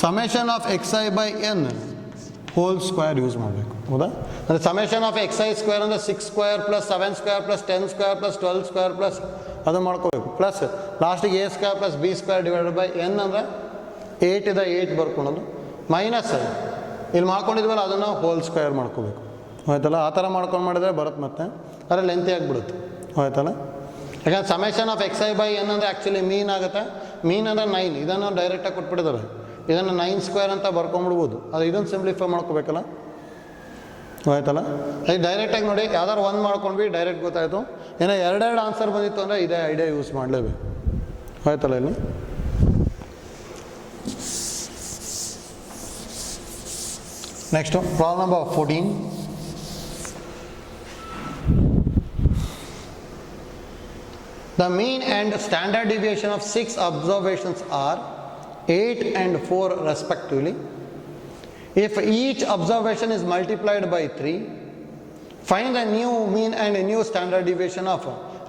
summation of X i by N whole square use ಮಾಡಬೇಕು, ಹೌದಾ. ಅಂದರೆ summation of X I square ಅಂದರೆ 6 square plus 7 square plus 10 square plus 12 square plus ಅದು ಮಾಡ್ಕೋಬೇಕು. Plus ಲಾಸ್ಟಿಗೆ A square plus B square divided by n ಅಂದರೆ 8 ಇದೆ, 8 ಬರ್ಕೊಳೋದು minus ಇಲ್ಲಿ ಮಾಡ್ಕೊಂಡಿದ್ವಲ್ಲ ಅದನ್ನು ಹೋಲ್ ಸ್ಕ್ವೇರ್ ಮಾಡ್ಕೋಬೇಕು, ಆಯ್ತಲ್ಲ. ಆ ಥರ ಮಾಡ್ಕೊಂಡು ಮಾಡಿದ್ರೆ ಬರುತ್ತೆ, ಮತ್ತೆ ಆದರೆ ಲೆಂತಿ ಆಗಿಬಿಡುತ್ತೆ, ಆಯ್ತಲ್ಲ. ಯಾಕಂದ್ರೆ summation of X i by n ಅಂದರೆ ಆ್ಯಕ್ಚುಲಿ ಮೀನ್ ಆಗುತ್ತೆ. ಮೀನ್ ಅಂದರೆ 9, ಇದನ್ನು ಡೈರೆಕ್ಟಾಗಿ ಕೊಟ್ಬಿಟ್ಟಿದ್ದಾರೆ. ಇದನ್ನು 9 ಸ್ಕ್ವೇರ್ ಅಂತ ಬರ್ಕೊಂಬಿಡ್ಬೋದು. ಅದು ಇದನ್ನು ಸಿಂಪ್ಲಿಫೈ ಮಾಡ್ಕೋಬೇಕಲ್ಲ, ಆಯ್ತಲ್ಲ, ಈಗ ಡೈರೆಕ್ಟಾಗಿ ನೋಡಿ ಯಾವ್ದಾರು ಒಂದು ಮಾಡ್ಕೊಂಡ್ವಿ ಡೈರೆಕ್ಟ್ ಗೊತ್ತಾಯಿತು. ಏನೋ ಎರಡೆರಡು ಆನ್ಸರ್ ಬಂದಿತ್ತು ಅಂದರೆ ಇದೇ ಐಡಿಯಾ ಯೂಸ್ ಮಾಡಲೇಬೇಕು. ಆಯ್ತಲ್ಲ, ಇಲ್ಲಿ next problem number 14. The mean and standard deviation of 6 observations are 8 and 4 respectively. If each observation is multiplied by 3, find the new mean and new standard deviation of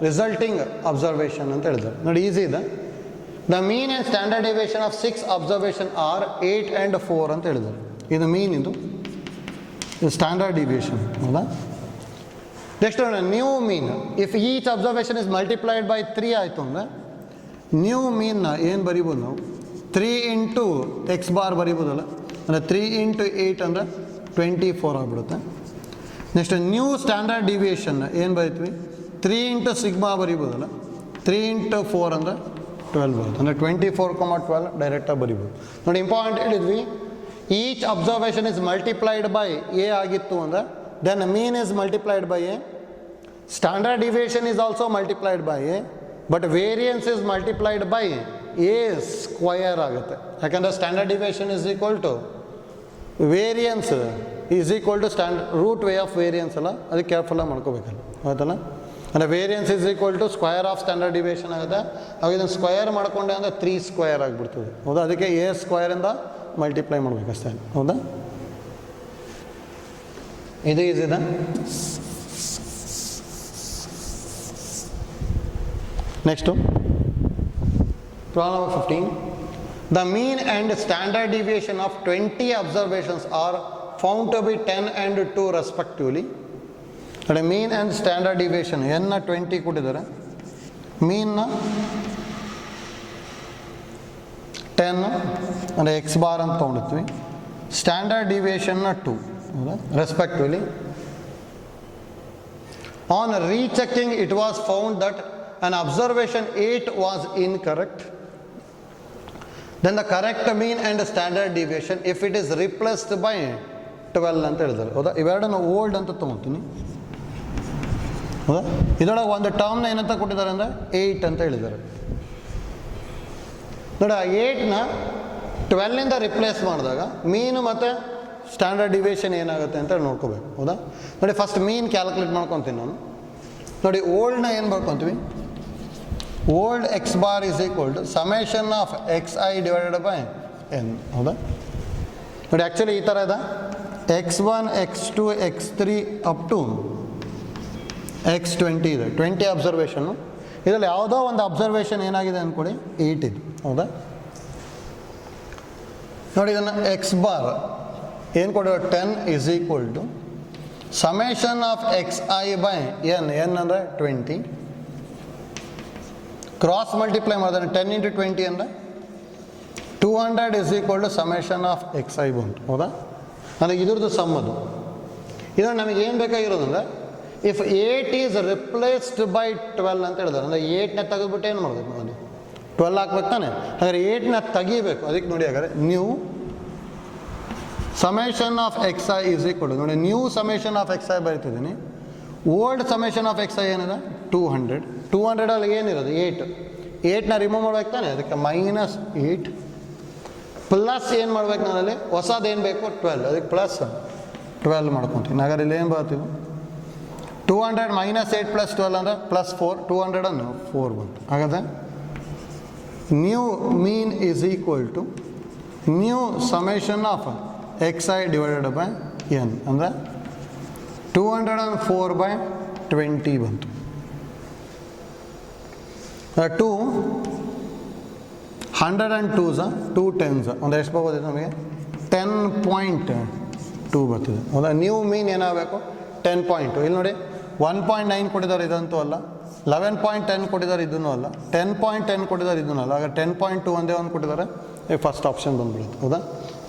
resulting observation ಅಂತ ಹೇಳಿದ್ದಾರೆ. ನೋಡಿ, easy ಇದೆ. The mean and standard deviation of 6 observations are 8 and 4 ಅಂತ ಹೇಳಿದ್ದಾರೆ. ಇದು ಮೀನ್, ಇದು standard deviation. ಹೌದಾ? Next new mean. If each observation is multiplied by 3 ಆಯಿತು ಅಂದರೆ ನ್ಯೂ ಮೀನ್ನ ಏನು ಬರಿಬೋದು ನಾವು? 3 ಇಂಟು ಎಕ್ಸ್ ಬಾರ್ ಬರಿಬೋದಲ್ಲ, ಅಂದರೆ 3 ಇಂಟು 8 ಅಂದರೆ 24 ಆಗಿಬಿಡುತ್ತೆ. ನೆಕ್ಸ್ಟ್ ನ್ಯೂ ಸ್ಟ್ಯಾಂಡರ್ಡ್ ಡಿವಿಯೇಷನ್ನ ಏನು ಬರಿತೀವಿ? 3 ಇಂಟು ಸಿಗ್ಮಾ ಬರಿಬೋದಲ್ಲ, 3 ಇಂಟು 4 ಅಂದರೆ 12 ಬರುತ್ತೆ. ಅಂದರೆ 24, 12 ಡೈರೆಕ್ಟಾಗಿ ಬರಿಬೋದು. ನೋಡಿ, ಇಂಪಾರ್ಟೆಂಟ್ ಹೇಳಿದ್ವಿ, each observation is multiplied by a ಆಗಿತ್ತು ಅಂದರೆ then mean is multiplied by a, standard deviation is also multiplied by a, but variance is multiplied by a square ಆಗುತ್ತೆ. ಯಾಕಂದರೆ standard deviation is equal to variance is equal to root way of variance ಅಲ್ಲ, ಅದಕ್ಕೆ ಕೇರ್ಫುಲ್ಲಾಗಿ ಮಾಡ್ಕೋಬೇಕಲ್ಲ. ಆಯ್ತಲ್ಲ, ಅಂದರೆ variance is equal to square of standard deviation ಆಗುತ್ತೆ. ಅವಾಗ ಇದನ್ನು ಸ್ಕ್ವಯರ್ ಮಾಡಿಕೊಂಡೆ ಅಂದರೆ 3 ಸ್ಕ್ವಯರ್ ಆಗಿಬಿಡ್ತದೆ. ಹೌದಾ? ಅದಕ್ಕೆ ಎ ಸ್ಕ್ವಯರಿಂದ ಮಲ್ಟಿಪ್ಲೈ ಮಾಡಬೇಕಷ್ಟೇ. ಹೌದಾ? ಇದು ಈಸಿದೆ. Next problem 15. The mean and standard deviation of 20 observations are found to be 10 and 2 respectively. ಅಂದರೆ ಮೀನ್ ಆ್ಯಂಡ್ ಸ್ಟ್ಯಾಂಡರ್ಡ್ ಡಿವಿಯೇಷನ್ ಎನ್ನ 20 ಕೊಟ್ಟಿದ್ದಾರೆ, ಮೀನ್ನ 10 ಅಂದರೆ ಎಕ್ಸ್ ಬಾರ್ ಅಂತ ತೊಗೊಂಡಿರ್ತೀವಿ, standard ಡಿವಿಯೇಷನ್ನ 2 respectively. On rechecking, it was found that an observation 8 was incorrect. Then the correct mean and standard deviation if it is replaced by 12 ಅಂತ ಹೇಳಿದ್ದಾರೆ. ಹೌದಾ? ಇವೆರಡನ್ನು ಓಲ್ಡ್ ಅಂತ ತೊಗೊತೀನಿ. ಹೌದಾ? ಇದರೊಳಗೆ ಒಂದು ಟರ್ಮ್ನ ಏನಂತ ಕೊಟ್ಟಿದ್ದಾರೆ ಅಂದರೆ 8 ಅಂತ ಹೇಳಿದ್ದಾರೆ. ನೋಡಿ, ಆ 8ನ 12ಇಂದ ರಿಪ್ಲೇಸ್ ಮಾಡಿದಾಗ ಮೀನು ಮತ್ತು ಸ್ಟ್ಯಾಂಡರ್ಡ್ ಡಿವಿಯೇಷನ್ ಏನಾಗುತ್ತೆ ಅಂತ ನೋಡ್ಕೋಬೇಕು. ಹೌದಾ? ನೋಡಿ, ಫಸ್ಟ್ ಮೀನ್ ಕ್ಯಾಲ್ಕುಲೇಟ್ ಮಾಡ್ಕೊತೀನಿ ನಾನು. ನೋಡಿ, ಓಲ್ಡ್ನ ಏನು ಬರ್ಕೊತೀವಿ? Old x bar is equal to summation of X i divided by n. ಹೌದಾ? ನೋಡಿ, ಆ್ಯಕ್ಚುಲಿ ಈ ಥರ ಇದೆ. x1, x2, x3 up to x20 ಇದೆ. 20 ಅಬ್ಸರ್ವೇಷನ್ನು. ಇದರಲ್ಲಿ ಯಾವುದೋ ಒಂದು ಅಬ್ಸರ್ವೇಷನ್ ಏನಾಗಿದೆ ಅಂದ್ಕೊಳ್ಳಿ, 8 ಇದು. ಹೌದಾ? ನೋಡಿ, ಇದನ್ನು ಎಕ್ಸ್ ಬಾರ್ ಏನು ಕೊಡೋ 10 is equal to summation of X i by N. N ಅಂದರೆ 20. ಕ್ರಾಸ್ ಮಲ್ಟಿಪ್ಲೈ ಮಾಡಿದ್ರೆ 10 ಇಂಟು 20 ಅಂದರೆ 200 is equal to summation of X i ಬಂತು. ಹೌದಾ? ಅಂದರೆ ಇದ್ರದ್ದು ಸಮ್ ಅದು. ಇದು ನಮಗೆ ಏನು ಬೇಕಾಗಿರೋದಂದ್ರೆ ಇಫ್ 8 ಈಸ್ ರಿಪ್ಲೇಸ್ಡ್ ಬೈ 12 ಅಂತ ಹೇಳಿದಾರೆ. ಅಂದರೆ 8ನ ತೆಗೆದುಬಿಟ್ಟು ಏನು ಮಾಡಬೇಕು ನಾವು? 12 ಹಾಕ್ಬೇಕು ತಾನೆ. ಹಾಗಾದ್ರೆ 8ನ ತೆಗಿಬೇಕು. ಅದಕ್ಕೆ ನೋಡಿ, ಹಾಗಾದ್ರೆ new summation of X i is equal to, ನೋಡಿ, new summation of X i ಬರೀತಿದ್ದೀನಿ. Old summation of X i ಏನಿದೆ? 200. 200ಅಲ್ಲಿ ಏನಿರೋದು? 8. 8ನ ರಿಮೂವ್ ಮಾಡ್ಬೇಕು ತಾನೆ. ಅದಕ್ಕೆ -8 ಪ್ಲಸ್ ಏನು ಮಾಡ್ಬೇಕು ನಾನಲ್ಲಿ? ಹೊಸದೇನು ಬೇಕು? 12. ಅದಕ್ಕೆ ಪ್ಲಸ್ 12 ಮಾಡ್ಕೊತೀನಿ. ಹಾಗಾದ್ರೆ ಇಲ್ಲಿ ಏನು ಬರ್ತೀವಿ? 200 -8 + 12 ಅಂದರೆ +4. 200 ಅನ್ನು 4 ಬಂತು. ಹಾಗಾದರೆ new mean is equal to new summation of X i divided by n ಅಂದರೆ 204/20 ಬಂತು. 2 102s 2 10s ಒಂದು ಎಷ್ಟು ಬರ್ಬೋದಿದೆ ನಮಗೆ? 10.2 ಬರ್ತಿದೆ. ಹೌದಾ? ನ್ಯೂ ಮೀನ್ ಏನಾಗಬೇಕು? 10.2. ಇಲ್ಲಿ ನೋಡಿ, 1.9 ಕೊಟ್ಟಿದ್ದಾರೆ, ಇದಂತೂ ಅಲ್ಲ. 11.10 ಕೊಟ್ಟಿದ್ದಾರೆ, ಇದನ್ನು ಅಲ್ಲ. 10.10 ಕೊಟ್ಟಿದ್ದಾರೆ, ಇದನ್ನು ಅಲ್ಲ. ಆಗ 10.2 ಒಂದೇ ಒಂದು ಕೊಟ್ಟಿದ್ದಾರೆ. ಫಸ್ಟ್ ಆಪ್ಷನ್ ಬಂದ್ಬಿಡುತ್ತೆ. ಹೌದಾ?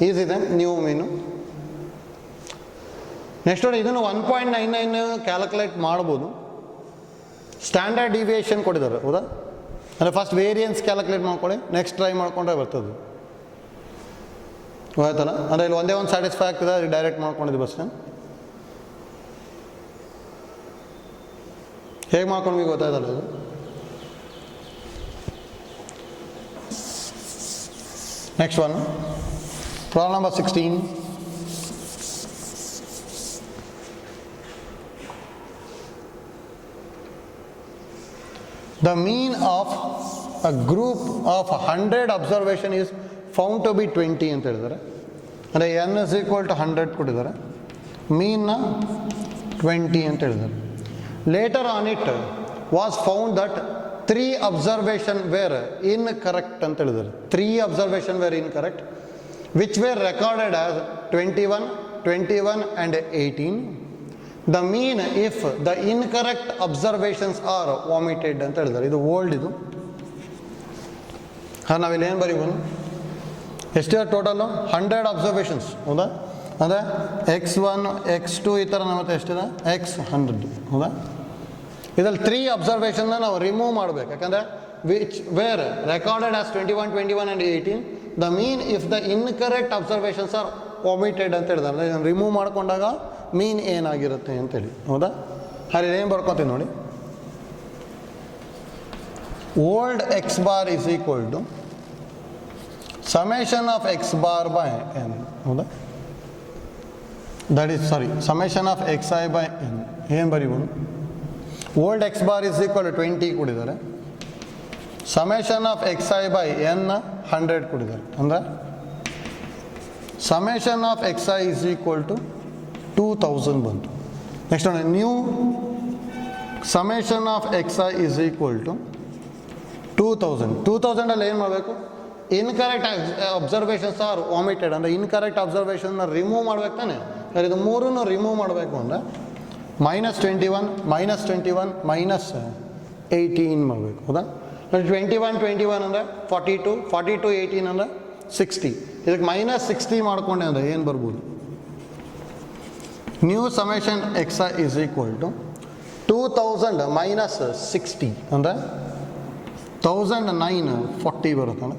ಈಸಿದೆ ನ್ಯೂ ಮೀನು. ನೆಕ್ಸ್ಟ್ ನೋಡಿ, ಇದನ್ನು 1.99 ಕ್ಯಾಲ್ಕುಲೇಟ್ ಮಾಡ್ಬೋದು. ಸ್ಟ್ಯಾಂಡರ್ಡ್ ಡಿವಿಯೇಷನ್ ಕೊಟ್ಟಿದ್ದಾರೆ. ಹೌದಾ? ಅಂದರೆ ಫಸ್ಟ್ ವೇರಿಯನ್ಸ್ ಕ್ಯಾಲ್ಕುಲೇಟ್ ಮಾಡ್ಕೊಳ್ಳಿ, ನೆಕ್ಸ್ಟ್ ಟ್ರೈ ಮಾಡ್ಕೊಂಡ್ರೆ ಬರ್ತದೆ. ಆಯ್ತಲ್ಲ? ಅಂದರೆ ಇಲ್ಲಿ ಒಂದೇ ಒಂದು ಸ್ಯಾಟಿಸ್ಫೈ ಆಗ್ತದೆ, ಅದಕ್ಕೆ ಡೈರೆಕ್ಟ್ ಮಾಡ್ಕೊಂಡಿದ್ದು ಬಸ್. ಹೇಗೆ ಮಾಡ್ಕೊಂಡ್ವಿ ಗೊತ್ತಾಯ್ತಲ್ಲ ಇದು. Next one, problem number 16. The mean of a group of 100 observation is found to be 20 ಅಂತ ಹೇಳಿದ್ದಾರೆ. ಅಂದರೆ n is equal to 100 ಕೊಟ್ಟಿದ್ದಾರೆ, ಮೀನ್ನ 20 ಅಂತ ಹೇಳಿದ್ದಾರೆ. Later on it was found that 3 observation were incorrect ಅಂತ ಹೇಳಿದ್ದಾರೆ. 3 observation were incorrect which were recorded as 21, 21 and 18. The mean if the incorrect observations are omitted ಅಂತ ಹೇಳಿದ್ದಾರೆ. ಇದು ಓಲ್ಡ್ ಇದು. ನಾವಿಲ್ಲಿ ಏನು ಬರೀಬೋದು, ಎಷ್ಟಿದೆ ಟೋಟಲು 100 ಅಬ್ಸರ್ವೇಷನ್ಸ್ ಹೌದಾ. ಅಂದರೆ x1 x2 ಈ ಥರ ನಮ್ಮ ಎಷ್ಟಿದೆ x100 ಹೌದಾ. ಇದರಲ್ಲಿ 3 ಅಬ್ಸರ್ವೇಷನ್ನ ನಾವು ರಿಮೂವ್ ಮಾಡಬೇಕು, ಯಾಕಂದರೆ which were recorded as 21, 21 and 18. The mean if the incorrect observations are omitted ಅಂತ ಹೇಳಿದ್ದಾರೆ. ಅಂದರೆ ಇದನ್ನು ರಿಮೂವ್ ಮಾಡ್ಕೊಂಡಾಗ ಮೀನ್ ಏನಾಗಿರುತ್ತೆ ಅಂತೇಳಿ ಹೌದಾ. ಅಲ್ಲಿ ಏನು ಬರ್ಕೊತೀವಿ ನೋಡಿ, old x bar is equal to summation of x bar by n ಹೌದಾ. That is summation of xi by n. ಏನು ಬರೀಬೋದು, old x bar is equal to 20 ಕೊಡಿದ್ದಾರೆ, summation of xi by n 100 ಕೊಡಿದ್ದಾರೆ. ಅಂದರೆ summation of xi is equal to 2000 ಬಂತು. Next ನೋಡಿ, new summation of xi is equal to 2000. 2000 ಅಲ್ಲಿ ಏನು ಮಾಡಬೇಕು, ಇನ್ಕರೆಕ್ಟ್ ಅಬ್ಸರ್ವೇಷನ್ಸ್ ಆರ್ ವಾಮಿಟೆಡ್ ಅಂದರೆ ಇನ್ಕರೆಕ್ಟ್ ಅಬ್ಸರ್ವೇಷನ್ನ ರಿಮೂವ್ ಮಾಡ್ಬೇಕು ತಾನೆ. ಇದು ಮೂರನ್ನು ರಿಮೂವ್ ಮಾಡಬೇಕು ಅಂದರೆ -21, -21, -18 ಮಾಡಬೇಕು ಹೌದಾ. 21, 21 ಅಂದರೆ 42, 42, 18 ಅಂದರೆ 60. ಇದಕ್ಕೆ -60 ಮಾಡ್ಕೊಂಡೆ ಅಂದರೆ ಏನು ಬರ್ಬೋದು, new summation x is equal to 2000 -60 ಅಂದರೆ 1940 ಬರುತ್ತಲ್ಲ.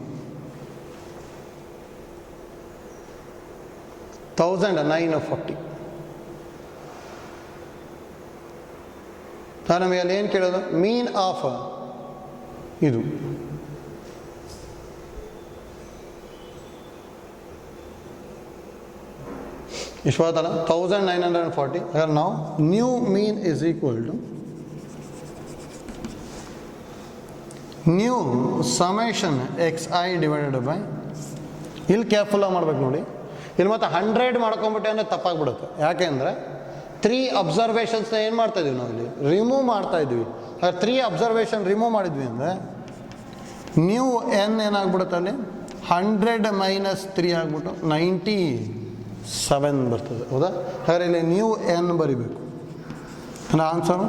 1940. ನಮಗೆ ಅಲ್ಲಿ ಏನು ಕೇಳೋದು, ಮೀನ್ ಆಫ್ ಇದು ಇಷ್ಟವಾತಲ್ಲ 1940. ಹಾಗಾದ್ರೆ ನಾವು new mean is equal to new summation xi divided by, ಇಲ್ಲಿ ಕೇರ್ಫುಲ್ಲಾಗಿ ಮಾಡ್ಬೇಕು ನೋಡಿ. ಇಲ್ಲಿ ಮತ್ತೆ 100 ಮಾಡ್ಕೊಂಬಿಟ್ಟೆ ಅಂದರೆ ತಪ್ಪಾಗ್ಬಿಡುತ್ತೆ. ಯಾಕೆ ಅಂದರೆ 3 ಅಬ್ಸರ್ವೇಷನ್ಸ್ನ ಏನು ಮಾಡ್ತಾಯಿದ್ವಿ ನಾವು ಇಲ್ಲಿ ರಿಮೂವ್ ಮಾಡ್ತಾಯಿದ್ವಿ. ಹಾಗೆ 3 ಅಬ್ಸರ್ವೇಷನ್ ರಿಮೂವ್ ಮಾಡಿದ್ವಿ ಅಂದರೆ ನ್ಯೂ ಎನ್ ಏನಾಗ್ಬಿಡುತ್ತೆ ಅಲ್ಲಿ 100 - 3 ಆಗಿಬಿಟ್ಟು 97 ಬರ್ತದೆ ಹೌದಾ. ಹಾಗಾದ್ರೆ ಇಲ್ಲಿ ನ್ಯೂ ಎನ್ ಬರಿಬೇಕು. ಅಂದರೆ ಆನ್ಸರು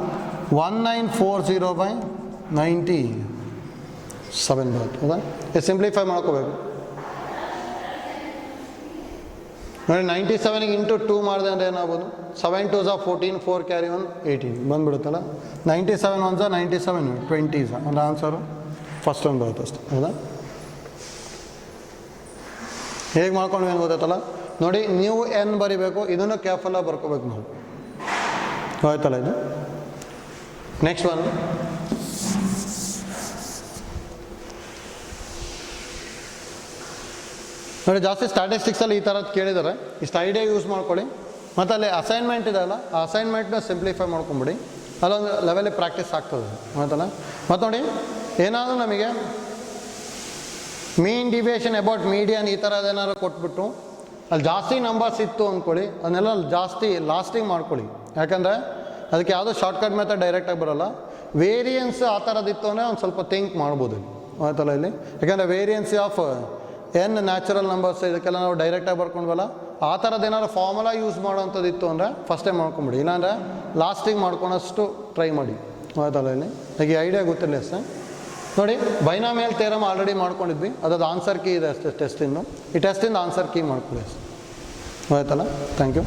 1940/97 ಬರುತ್ತೆ ಹೌದಾ. ಇದು ಸಿಂಪ್ಲಿಫೈ ಮಾಡ್ಕೋಬೇಕು ನೋಡಿ. 97ಗೆ ಇಂಟು 2 ಮಾಡಿದೆ ಅಂದರೆ ಏನಾಗ್ಬೋದು, 7 2s 14, 4 ಕ್ಯಾರಿ 1 18 ಬಂದುಬಿಡುತ್ತಲ್ಲ. 97 1s 97, 20s ಅಂದರೆ ಆನ್ಸರು ಫಸ್ಟ್ ಒಂದು ಬರುತ್ತೆ ಅಷ್ಟೇ ಹೌದಾ. ಹೇಗೆ ಮಾಡ್ಕೊಂಡು ಏನು ಗೊತ್ತಾಯ್ತಲ್ಲ ನೋಡಿ, ನ್ಯೂ ಎನ್ ಬರಿಬೇಕು, ಇದನ್ನು ಕೇರ್ಫುಲ್ಲಾಗಿ ಬರ್ಕೋಬೇಕು ನಾವು ಆಯ್ತಲ್ಲ ಇದು. ನೆಕ್ಸ್ಟ್ ಒನ್, ನೋಡಿ ಜಾಸ್ತಿ ಸ್ಟ್ಯಾಟಿಸ್ಟಿಕ್ಸಲ್ಲಿ ಈ ಥರದ್ದು ಕೇಳಿದ್ದಾರೆ. ಇಷ್ಟು ಐಡಿಯಾ ಯೂಸ್ ಮಾಡ್ಕೊಳ್ಳಿ. ಮತ್ತು ಅಲ್ಲಿ ಅಸೈನ್ಮೆಂಟ್ ಇದೆಯಲ್ಲ, ಆ ಅಸೈನ್ಮೆಂಟ್ನ ಸಿಂಪ್ಲಿಫೈ ಮಾಡ್ಕೊಂಬಿಡಿ, ಅಲ್ಲೊಂದು ಲೆವೆಲಿಗೆ ಪ್ರಾಕ್ಟೀಸ್ ಆಗ್ತದೆ ಆಯ್ತಲ್ಲ. ಮತ್ತು ನೋಡಿ, ಏನಾದರೂ ನಮಗೆ ಮೀನ್ ಡಿವಿಯೇಷನ್ ಅಬೌಟ್ ಮೀಡಿಯನ್ ಈ ಥರದ್ದೇನಾದ್ರು ಕೊಟ್ಬಿಟ್ಟು ಅಲ್ಲಿ ಜಾಸ್ತಿ ನಂಬರ್ಸ್ ಇತ್ತು ಅಂದ್ಕೊಳ್ಳಿ, ಅದನ್ನೆಲ್ಲ ಜಾಸ್ತಿ ಲಾಸ್ಟಿಂಗ್ ಮಾಡ್ಕೊಳ್ಳಿ. ಯಾಕಂದರೆ ಅದಕ್ಕೆ ಯಾವುದೋ ಶಾರ್ಟ್ಕಟ್ ಮೆಥಡ್ ಡೈರೆಕ್ಟಾಗಿ ಬರೋಲ್ಲ. ವೇರಿಯನ್ಸ್ ಆ ಥರದ್ದಿತ್ತು ಅಂದರೆ ಒಂದು ಸ್ವಲ್ಪ ಥಿಂಕ್ ಮಾಡ್ಬೋದು ಆಯ್ತಲ್ಲ ಇಲ್ಲಿ. ಯಾಕಂದರೆ variance of N natural numbers ಇದಕ್ಕೆಲ್ಲ ನಾವು ಡೈರೆಕ್ಟಾಗಿ ಬರ್ಕೊಂಡ್ವಲ್ಲ, ಆ ಥರದ್ದು ಏನಾದ್ರು ಫಾರ್ಮುಲಾ ಯೂಸ್ ಮಾಡೋವಂಥದ್ದಿತ್ತು ಅಂದರೆ ಫಸ್ಟೇ ಮಾಡ್ಕೊಂಬಿಡಿ, ಇಲ್ಲಾಂದರೆ ಲಾಸ್ಟಿಂಗ್ ಮಾಡ್ಕೊಳೋಷ್ಟು ಟ್ರೈ ಮಾಡಿ ಆಯ್ತಲ್ಲ ಇಲ್ಲಿ. ನನಗೆ ಐಡಿಯಾ ಗೊತ್ತಿರಲಿ ಅಷ್ಟೇ. ನೋಡಿ, ಬೈನಾಮಿಯಲ್ ಥಿಯರಮ್ ಆಲ್ರೆಡಿ ಮಾಡ್ಕೊಂಡಿದ್ವಿ, ಅದಾದ ಆನ್ಸರ್ ಕೀ ಇದೆ ಅಷ್ಟೇ ಟೆಸ್ಟಿಂದು. ಈ ಟೆಸ್ಟಿಂದ ಆನ್ಸರ್ ಕೀ ಮಾಡ್ಕೊಳ್ಳಿ ಅಷ್ಟೇ ಆಯ್ತಲ್ಲ. Thank you.